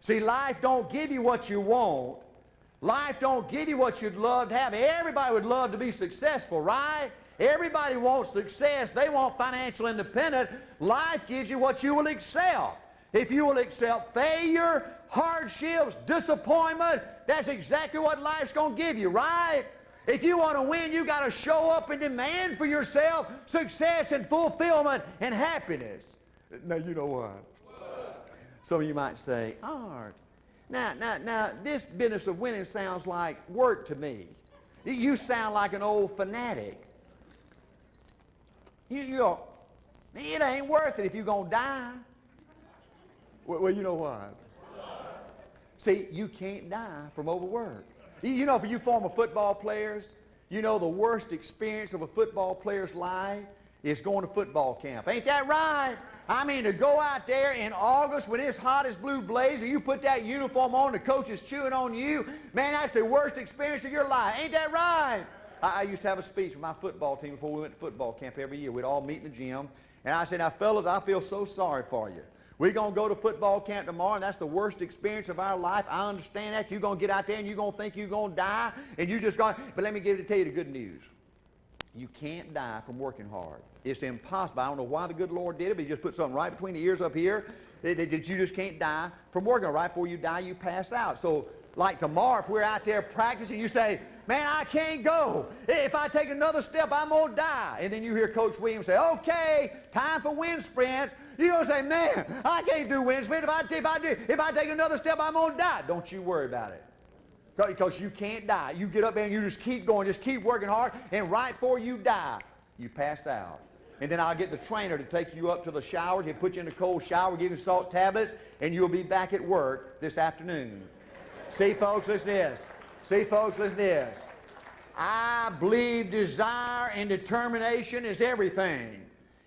See, life don't give you what you want. Life don't give you what you'd love to have. Everybody would love to be successful, right? Everybody wants success. They want financial independence. Life gives you what you will accept. If you will accept failure, hardships, disappointment, that's exactly what life's going to give you, right? If you want to win, you got to show up and demand for yourself success and fulfillment and happiness. Now, you know what? Some of you might say, Art, now, this business of winning sounds like work to me. You sound like an old fanatic. It ain't worth it if you're going to die. Well, you know what? See, you can't die from overwork. You know, for you former football players, you know the worst experience of a football player's life is going to football camp. Ain't that right? I mean, to go out there in August when it's hot as blue blaze and you put that uniform on, the coach is chewing on you, man, that's the worst experience of your life. Ain't that right? I used to have a speech with my football team before we went to football camp every year. We'd all meet in the gym, and I said, now, fellas, I feel so sorry for you. We're going to go to football camp tomorrow, and that's the worst experience of our life. I understand that. You're going to get out there, and you're going to think you're going to die, and you're just going to... But let me tell you the good news. You can't die from working hard. It's impossible. I don't know why the good Lord did it, but He just put something right between the ears up here that you just can't die from working. Right before you die, you pass out. So, like tomorrow, if we're out there practicing, you say, man, I can't go. If I take another step, I'm going to die. And then you hear Coach Williams say, okay, time for wind sprints. You're going to say, man, I can't do wind sprints. If I take another step, I'm going to die. Don't you worry about it. Because you can't die. You get up there and you just keep going, just keep working hard, and right before you die, you pass out. And then I'll get the trainer to take you up to the showers. He'll put you in a cold shower, give you salt tablets, and you'll be back at work this afternoon. See, folks, listen to this. See, folks, listen to this. I believe desire and determination is everything.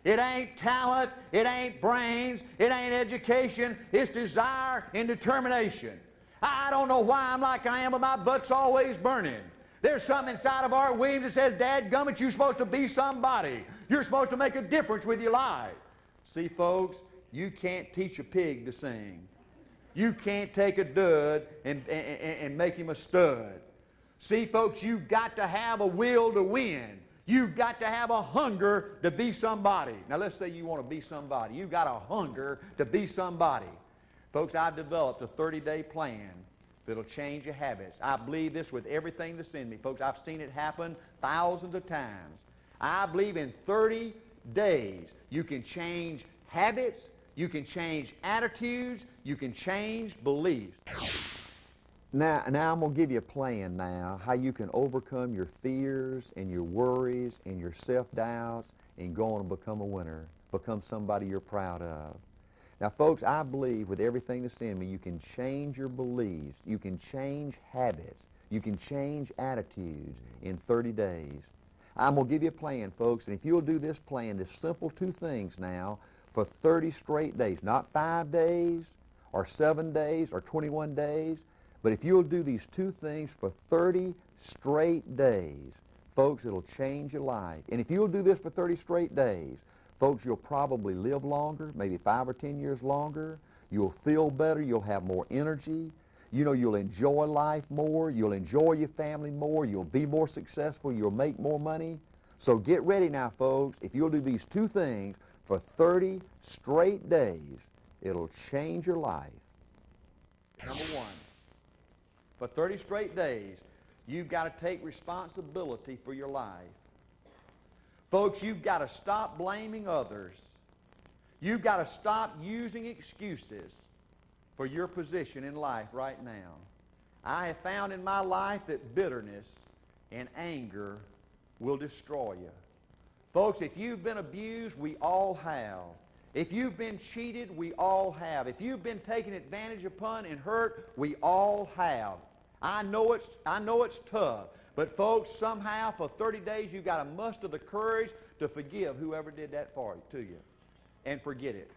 It ain't talent, it ain't brains, it ain't education, it's desire and determination. I don't know why I'm like I am, but my butt's always burning. There's something inside of Art Williams that says, dadgummit, you're supposed to be somebody. You're supposed to make a difference with your life. See, folks, you can't teach a pig to sing. You can't take a dud and make him a stud. See, folks, you've got to have a will to win. You've got to have a hunger to be somebody. Now, let's say you want to be somebody. You've got a hunger to be somebody. Folks, I've developed a 30-day plan that'll change your habits. I believe this with everything that's in me. Folks, I've seen it happen thousands of times. I believe in 30 days you can change habits, you can change attitudes, you can change beliefs.
Now I'm going to give you a plan now how you can overcome your fears and your worries and your self-doubts and go on and become a winner, become somebody you're proud of. Now, folks, I believe with everything that's in me, you can change your beliefs, you can change habits, you can change attitudes in 30 days. I'm going to give you a plan, folks, and if you'll do this plan, this simple 2 things now, for 30 straight days, not 5 days or 7 days or 21 days, but if you'll do these 2 things for 30 straight days, folks, it'll change your life. And if you'll do this for 30 straight days, folks, you'll probably live longer, maybe 5 or 10 years longer. You'll feel better. You'll have more energy. You know, you'll enjoy life more. You'll enjoy your family more. You'll be more successful. You'll make more money. So get ready now, folks. If you'll do these 2 things for 30 straight days, it'll change your life.
Number 1, for 30 straight days, you've got to take responsibility for your life. Folks, you've got to stop blaming others. You've got to stop using excuses for your position in life right now. I have found in my life that bitterness and anger will destroy you. Folks, if you've been abused, we all have. If you've been cheated, we all have. If you've been taken advantage upon and hurt, we all have. I know it's tough. But folks, somehow for 30 days you've got to muster the courage to forgive whoever did that to you. And forget it.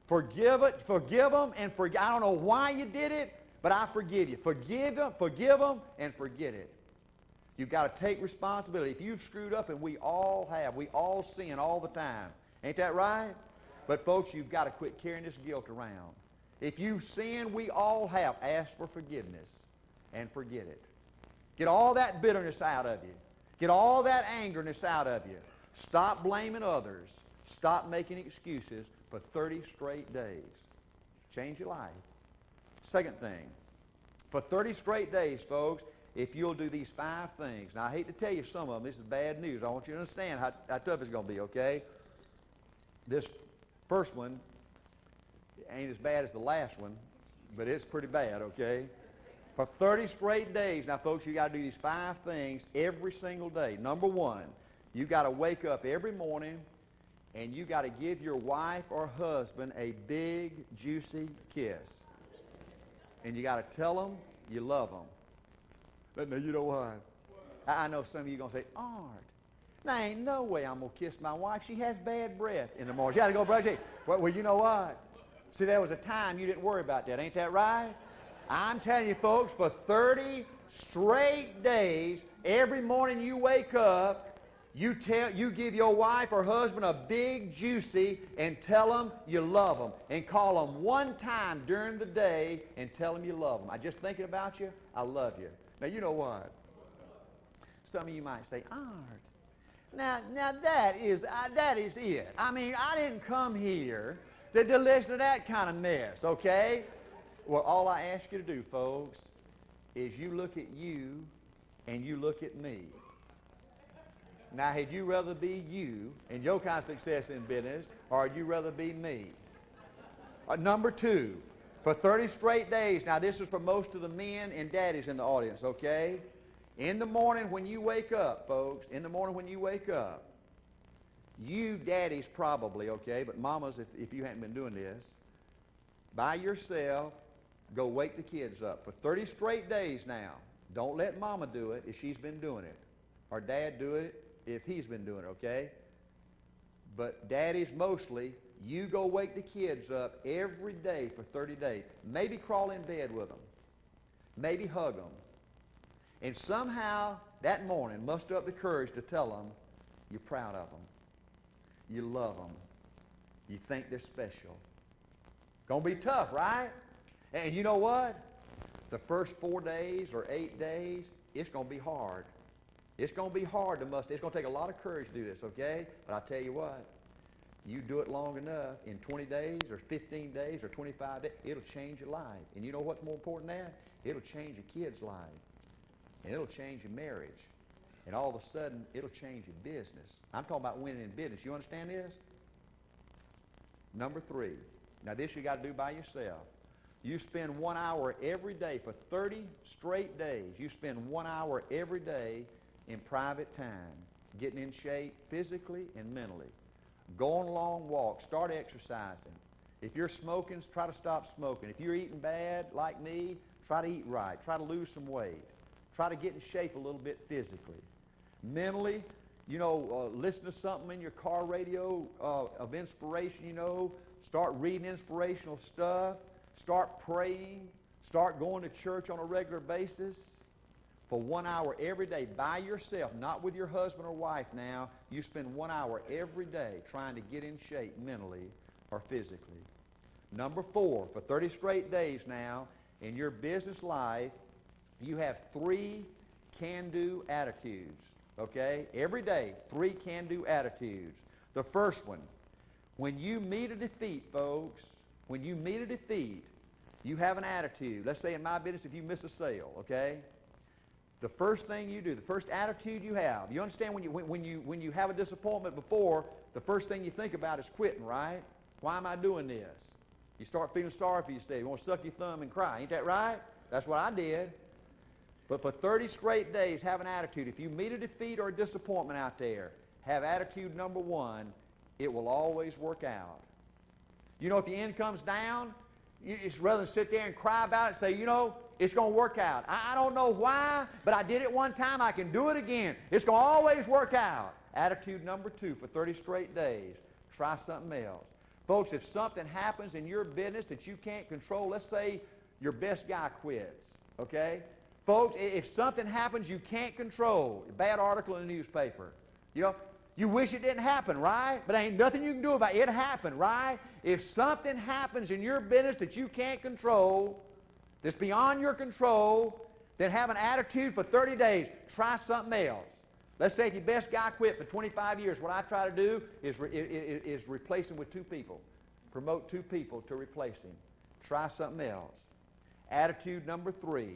Forgive them, and forget. I don't know why you did it, but I forgive you. Forgive them, and forget it. You've got to take responsibility. If you've screwed up, and we all have, we all sin all the time. Ain't that right? But folks, you've got to quit carrying this guilt around. If you've sinned, we all have. Ask for forgiveness and forget it. Get all that bitterness out of you. Get all that angerness out of you. Stop blaming others. Stop making excuses for 30 straight days. Change your life. Second thing, for 30 straight days, folks, if you'll do these 5 things. Now, I hate to tell you some of them. This is bad news. I want you to understand how tough it's going to be, okay? This first one ain't as bad as the last one, but it's pretty bad, okay? For 30 straight days. Now, folks, you got to do these 5 things every single day. Number 1, you got to wake up every morning and you got to give your wife or husband a big, juicy kiss. And you got to tell them you love them. But now, you know what? I know some of you are going to say, Art, there ain't no way I'm going to kiss my wife. She has bad breath in the morning. She got to go brush it. Well, you know what? See, there was a time you didn't worry about that. Ain't that right? I'm telling you, folks, for 30 straight days, every morning you wake up, you give your wife or husband a big juicy and tell them you love them. And call them one time during the day and tell them you love them. I'm just thinking about you. I love you. Now, you know what? Some of you might say, Art, now that is it. I mean, I didn't come here to listen to that kind of mess, okay? Well, all I ask you to do, folks, is you look at you and you look at me. Now, had you rather be you and your kind of success in business, or would you rather be me? Number two, for 30 straight days, now this is for most of the men and daddies in the audience, okay? In the morning when you wake up, folks, in the morning when you wake up, you daddies probably, okay, but mamas, if you hadn't been doing this, by yourself, go wake the kids up for 30 straight days now. Don't let mama do it if she's been doing it, or dad do it if he's been doing it, okay? But daddies mostly, you go wake the kids up every day for 30 days. Maybe crawl in bed with them. Maybe hug them. And somehow that morning muster up the courage to tell them you're proud of them. You love them. You think they're special. Gonna be tough, right? And you know what? The first 4 days or 8 days, it's gonna be hard. It's going to be hard to muster. It's going to take a lot of courage to do this, okay? But I tell you what, you do it long enough, in 20 days or 15 days or 25 days, it'll change your life. And you know what's more important than that? It'll change your kid's life. And it'll change your marriage. And all of a sudden, it'll change your business. I'm talking about winning in business. You understand this? Number 3. Now, this you got to do by yourself. You spend 1 hour every day for 30 straight days. You spend 1 hour every day in private time, getting in shape physically and mentally. Go on long walks. Start exercising. If you're smoking, try to stop smoking. If you're eating bad, like me, try to eat right. Try to lose some weight. Try to get in shape a little bit physically. Mentally, listen to something in your car radio of inspiration, Start reading inspirational stuff. Start praying. Start going to church on a regular basis. For 1 hour every day by yourself, not with your husband or wife now. You spend 1 hour every day trying to get in shape mentally or physically. Number 4, for 30 straight days now, in your business life, you have 3 can-do attitudes, okay? Every day, 3 can-do attitudes. The first one, when you meet a defeat, folks, when you meet a defeat, you have an attitude. Let's say in my business, if you miss a sale, okay? The first thing you do, the first attitude you have, you understand when you have a disappointment before, the first thing you think about is quitting, right? Why am I doing this? You start feeling sorry for yourself. You want to suck your thumb and cry. Ain't that right? That's what I did. But for 30 straight days, have an attitude. If you meet a defeat or a disappointment out there, have attitude number 1. It will always work out. If your income's down, it's rather than sit there and cry about it, say, it's going to work out. I don't know why, but I did it one time. I can do it again. It's going to always work out. Attitude number 2 for 30 straight days. Try something else. Folks, if something happens in your business that you can't control, let's say your best guy quits, okay? Folks, if something happens you can't control, a bad article in the newspaper, you wish it didn't happen, right? But there ain't nothing you can do about it. It happened, right? If something happens in your business that you can't control, that's beyond your control, then have an attitude for 30 days. Try something else. Let's say if your best guy quit for 25 years, what I try to do is replace him with 2 people. Promote 2 people to replace him. Try something else. Attitude number 3.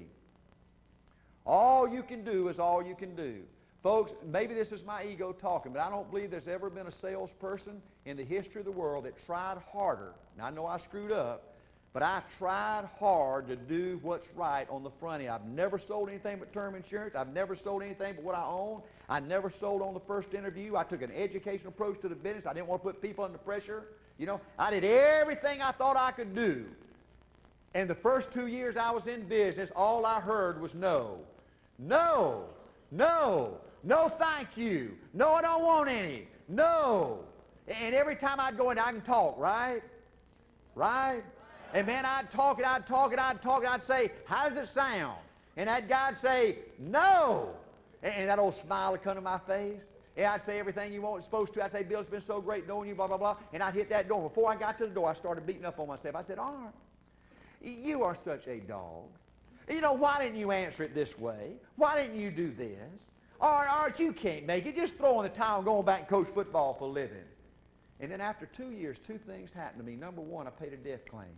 All you can do is all you can do. Folks, maybe this is my ego talking, but I don't believe there's ever been a salesperson in the history of the world that tried harder. Now, I know I screwed up, but I tried hard to do what's right on the front end. I've never sold anything but term insurance. I've never sold anything but what I own. I never sold on the first interview. I took an educational approach to the business. I didn't want to put people under pressure. I did everything I thought I could do And the first 2 years I was in business, all I heard was no. No. No. No, thank you. No, I don't want any. No. And every time I'd go in, I can talk, right? Right? And man, I'd talk it, I'd talk it, I'd talk it, I'd say, how does it sound? And that guy'd say, no. And that old smile would come to my face. And I'd say everything you weren't supposed to. I'd say, Bill, it's been so great knowing you, blah, blah, blah. And I'd hit that door. Before I got to the door, I started beating up on myself. I said, Art, you are such a dog. You know, why didn't you answer it this way? Why didn't you do this? Art, you can't make it. Just throw in the towel and go back and coach football for a living. And then after 2 years, two things happened to me. Number one, I paid a death claim.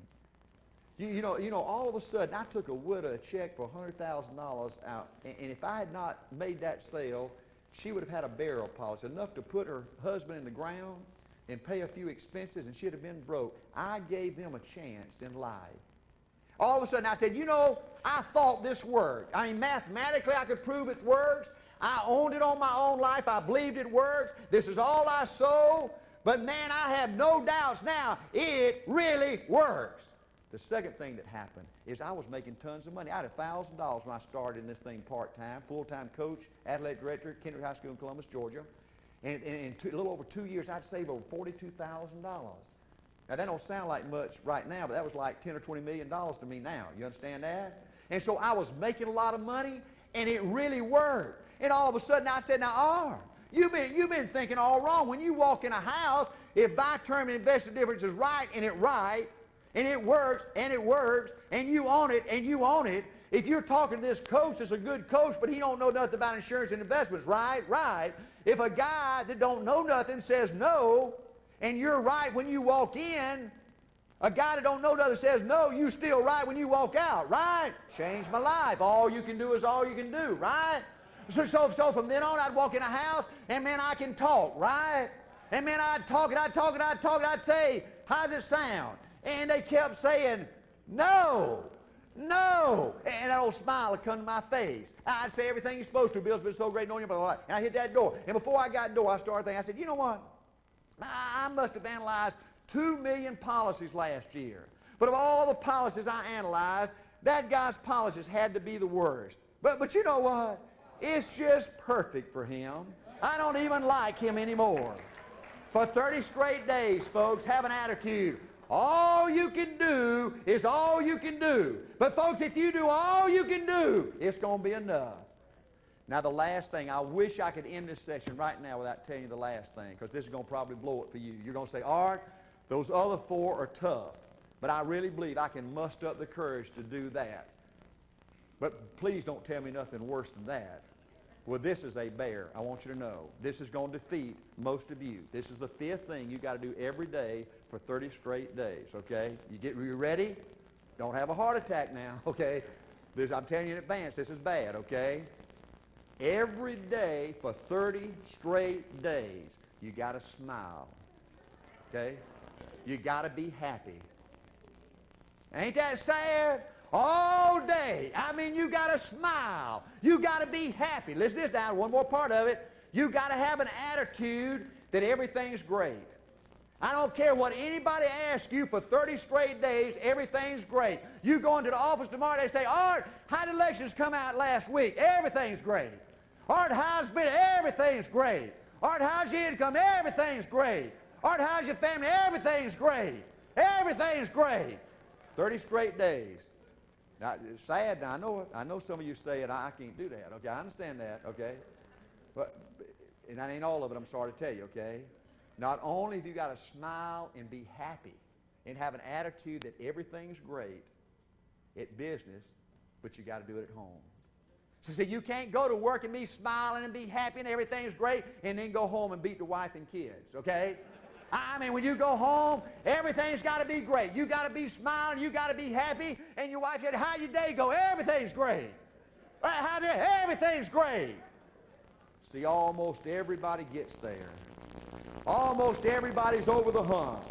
You know, all of a sudden, I took a widow a check for $100,000 out, and if I had not made that sale, she would have had a burial policy, enough to put her husband in the ground and pay a few expenses, and she'd have been broke. I gave them a chance in life. All of a sudden, I said, you know, I thought this worked. I mean, mathematically, I could prove it works. I owned it on my own life. I believed it works. This is all I sold. But, man, I have no doubts now. It really works. The second thing that happened is I was making tons of money. I had $1,000 when I started in this thing part-time, full-time coach, athletic director at Kendrick High School in Columbus, Georgia. And in a little over 2 years, I'd saved over $42,000. Now, that don't sound like much right now, but that was like $10 or $20 million to me now. You understand that? And so I was making a lot of money, and it really worked. And all of a sudden, I said, now, Art, you've been thinking all wrong. When you walk in a house, if by term and investment difference is right, and it works, and you own it, and you own it. If you're talking to this coach that's a good coach, but he don't know nothing about insurance and investments, right? If a guy that don't know nothing says no, and you're right when you walk in, a guy that don't know nothing says no, you still right when you walk out, right? Changed my life. All you can do is all you can do, right? So from then on, I'd walk in a house, and man, I can talk, right? And man, I'd talk it, I'd say, how's it sound? And they kept saying, no, no. And that old smile would come to my face. I'd say everything you're supposed to. Bill's been so great knowing you, blah, blah, blah. And I hit that door. And before I got the door, I started thinking, I said, you know what? I must have analyzed 2 million policies last year. But of all the policies I analyzed, that guy's policies had to be the worst. But you know what? It's just perfect for him. I don't even like him anymore. For 30 straight days, folks, have an attitude. All you can do is all you can do. But folks, if you do all you can do, it's going to be enough. Now the last thing, I wish I could end this session right now without telling you the last thing, because this is going to probably blow it for you. You're going to say, Art, those other four are tough, but I really believe I can muster up the courage to do that. But please don't tell me nothing worse than that. Well, this is a bear. I want you to know. This is going to defeat most of you. This is the fifth thing you got to do every day for 30 straight days, okay? You ready? Don't have a heart attack now, okay? I'm telling you in advance, this is bad, okay? Every day for 30 straight days, you got to smile, okay? You got to be happy. Ain't that sad? All day. I mean, you got to smile. You got to be happy. Listen to this now, one more part of it. You got to have an attitude that everything's great. I don't care what anybody asks you for 30 straight days, everything's great. You go into the office tomorrow, they say, Art, how did elections come out last week? Everything's great. Art, how's it been? Everything's great. Art, how's your income? Everything's great. Art, how's your family? Everything's great. Everything's great. 30 straight days. Now, it's sad. Now, I know some of you say it. I can't do that. Okay, I understand that. Okay, and that ain't all of it. I'm sorry to tell you. Okay, not only have you got to smile and be happy and have an attitude that everything's great at business, but you got to do it at home. So see, you can't go to work and be smiling and be happy and everything's great, and then go home and beat the wife and kids. Okay. I mean, when you go home, everything's got to be great. You got to be smiling. You got to be happy. And your wife said, how your day go? Everything's great. Everything's great. See, almost everybody gets there. Almost everybody's over the hump.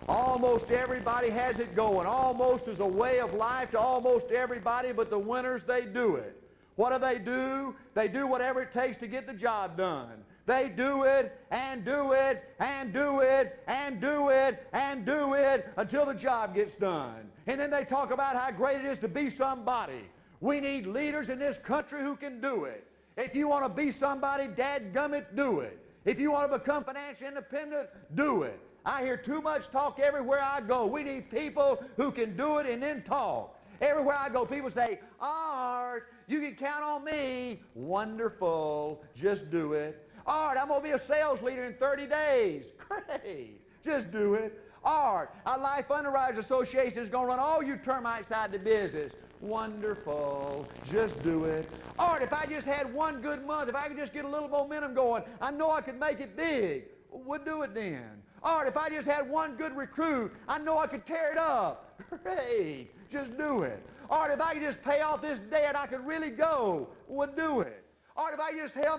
Almost everybody has it going. Almost is a way of life to almost everybody, but the winners, they do it. What do? They do whatever it takes to get the job done. They do it and do it and do it and do it and do it until the job gets done. And then they talk about how great it is to be somebody. We need leaders in this country who can do it. If you want to be somebody, dadgummit, do it. If you want to become financially independent, do it. I hear too much talk everywhere I go. We need people who can do it and then talk. Everywhere I go, people say, Art, you can count on me. Wonderful. Just do it. Art, I'm going to be a sales leader in 30 days. Great. Just do it. Art, our Life Underwriters Association is going to run all you termites out of the business. Wonderful. Just do it. Art, if I just had one good month, if I could just get a little momentum going, I know I could make it big. We'll do it then. Art, if I just had one good recruit, I know I could tear it up. Great. Just do it. Art, if I could just pay off this debt, I could really go. We'll do it. Art, if I could just sell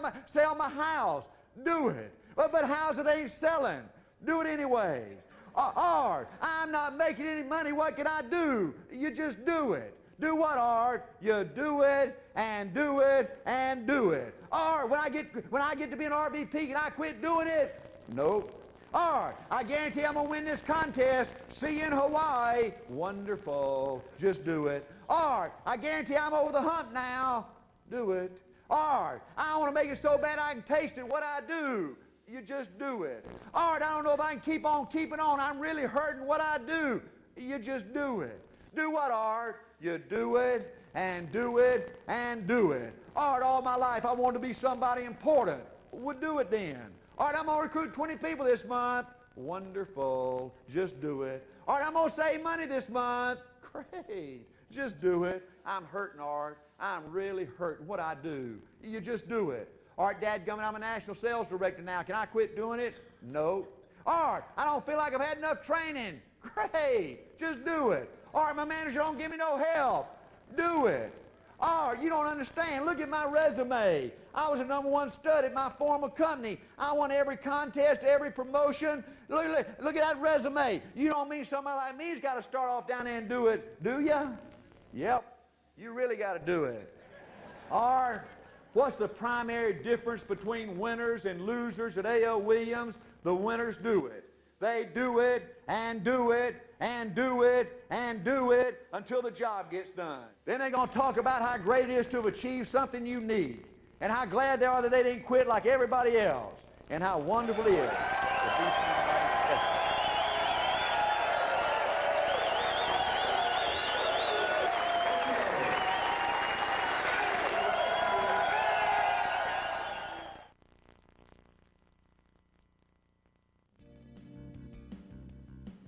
my house, do it. But houses ain't selling. Do it anyway. Art, I'm not making any money. What can I do? You just do it. Do what, Art? You do it and do it and do it. Art, when I get to be an RVP, can I quit doing it? Nope. Art, I guarantee I'm going to win this contest. See you in Hawaii. Wonderful. Just do it. Art, I guarantee I'm over the hump now. Do it. Art, I want to make it so bad I can taste it. What I do? You just do it. Art, I don't know if I can keep on keeping on. I'm really hurting. What I do? You just do it. Do what, Art? You do it and do it and do it. Art, all my life I wanted to be somebody important. We'll do it then. Art, I'm going to recruit 20 people this month. Wonderful. Just do it. Art, I'm going to save money this month. Great. Just do it. I'm hurting, Art. I'm really hurting. What I do? You just do it. Art, dadgummit, I'm a national sales director now. Can I quit doing it? No. Art, I don't feel like I've had enough training. Great. Just do it. Art, my manager don't give me no help. Do it. Art, you don't understand. Look at my resume. I was a #1 stud at my former company. I won every contest, every promotion. Look at that resume. You don't mean somebody like me's got to start off down there and do it, do you? Yep. You really got to do it. Art, what's the primary difference between winners and losers at A.L. Williams? The winners do it. They do it and do it and do it and do it until the job gets done. Then they're going to talk about how great it is to have achieved something unique and how glad they are that they didn't quit like everybody else and how wonderful it is to be somebody special.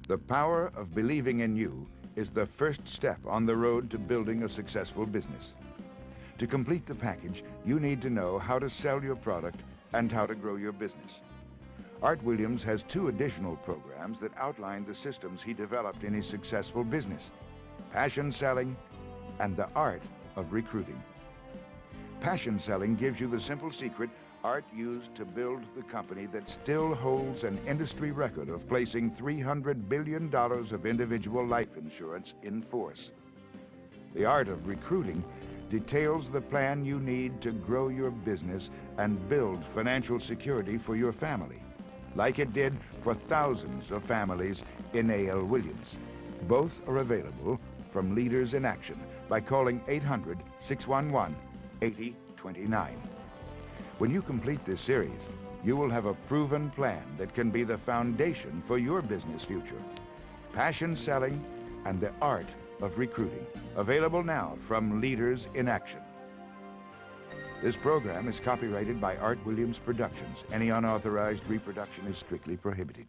The power of believing in you is the first step on the road to building a successful business. To complete the package, you need to know how to sell your product and how to grow your business. Art Williams has 2 additional programs that outline the systems he developed in his successful business: Passion Selling and the Art of Recruiting. Passion Selling gives you the simple secret Art used to build the company that still holds an industry record of placing $300 billion of individual life insurance in force. The Art of Recruiting details the plan you need to grow your business and build financial security for your family, like it did for thousands of families in A.L. Williams. Both are available from Leaders in Action by calling 800-611-8029. When you complete this series, you will have a proven plan that can be the foundation for your business future. Passion Selling and the Art of Recruiting. Available now from Leaders in Action. This program is copyrighted by Art Williams Productions. Any unauthorized reproduction is strictly prohibited.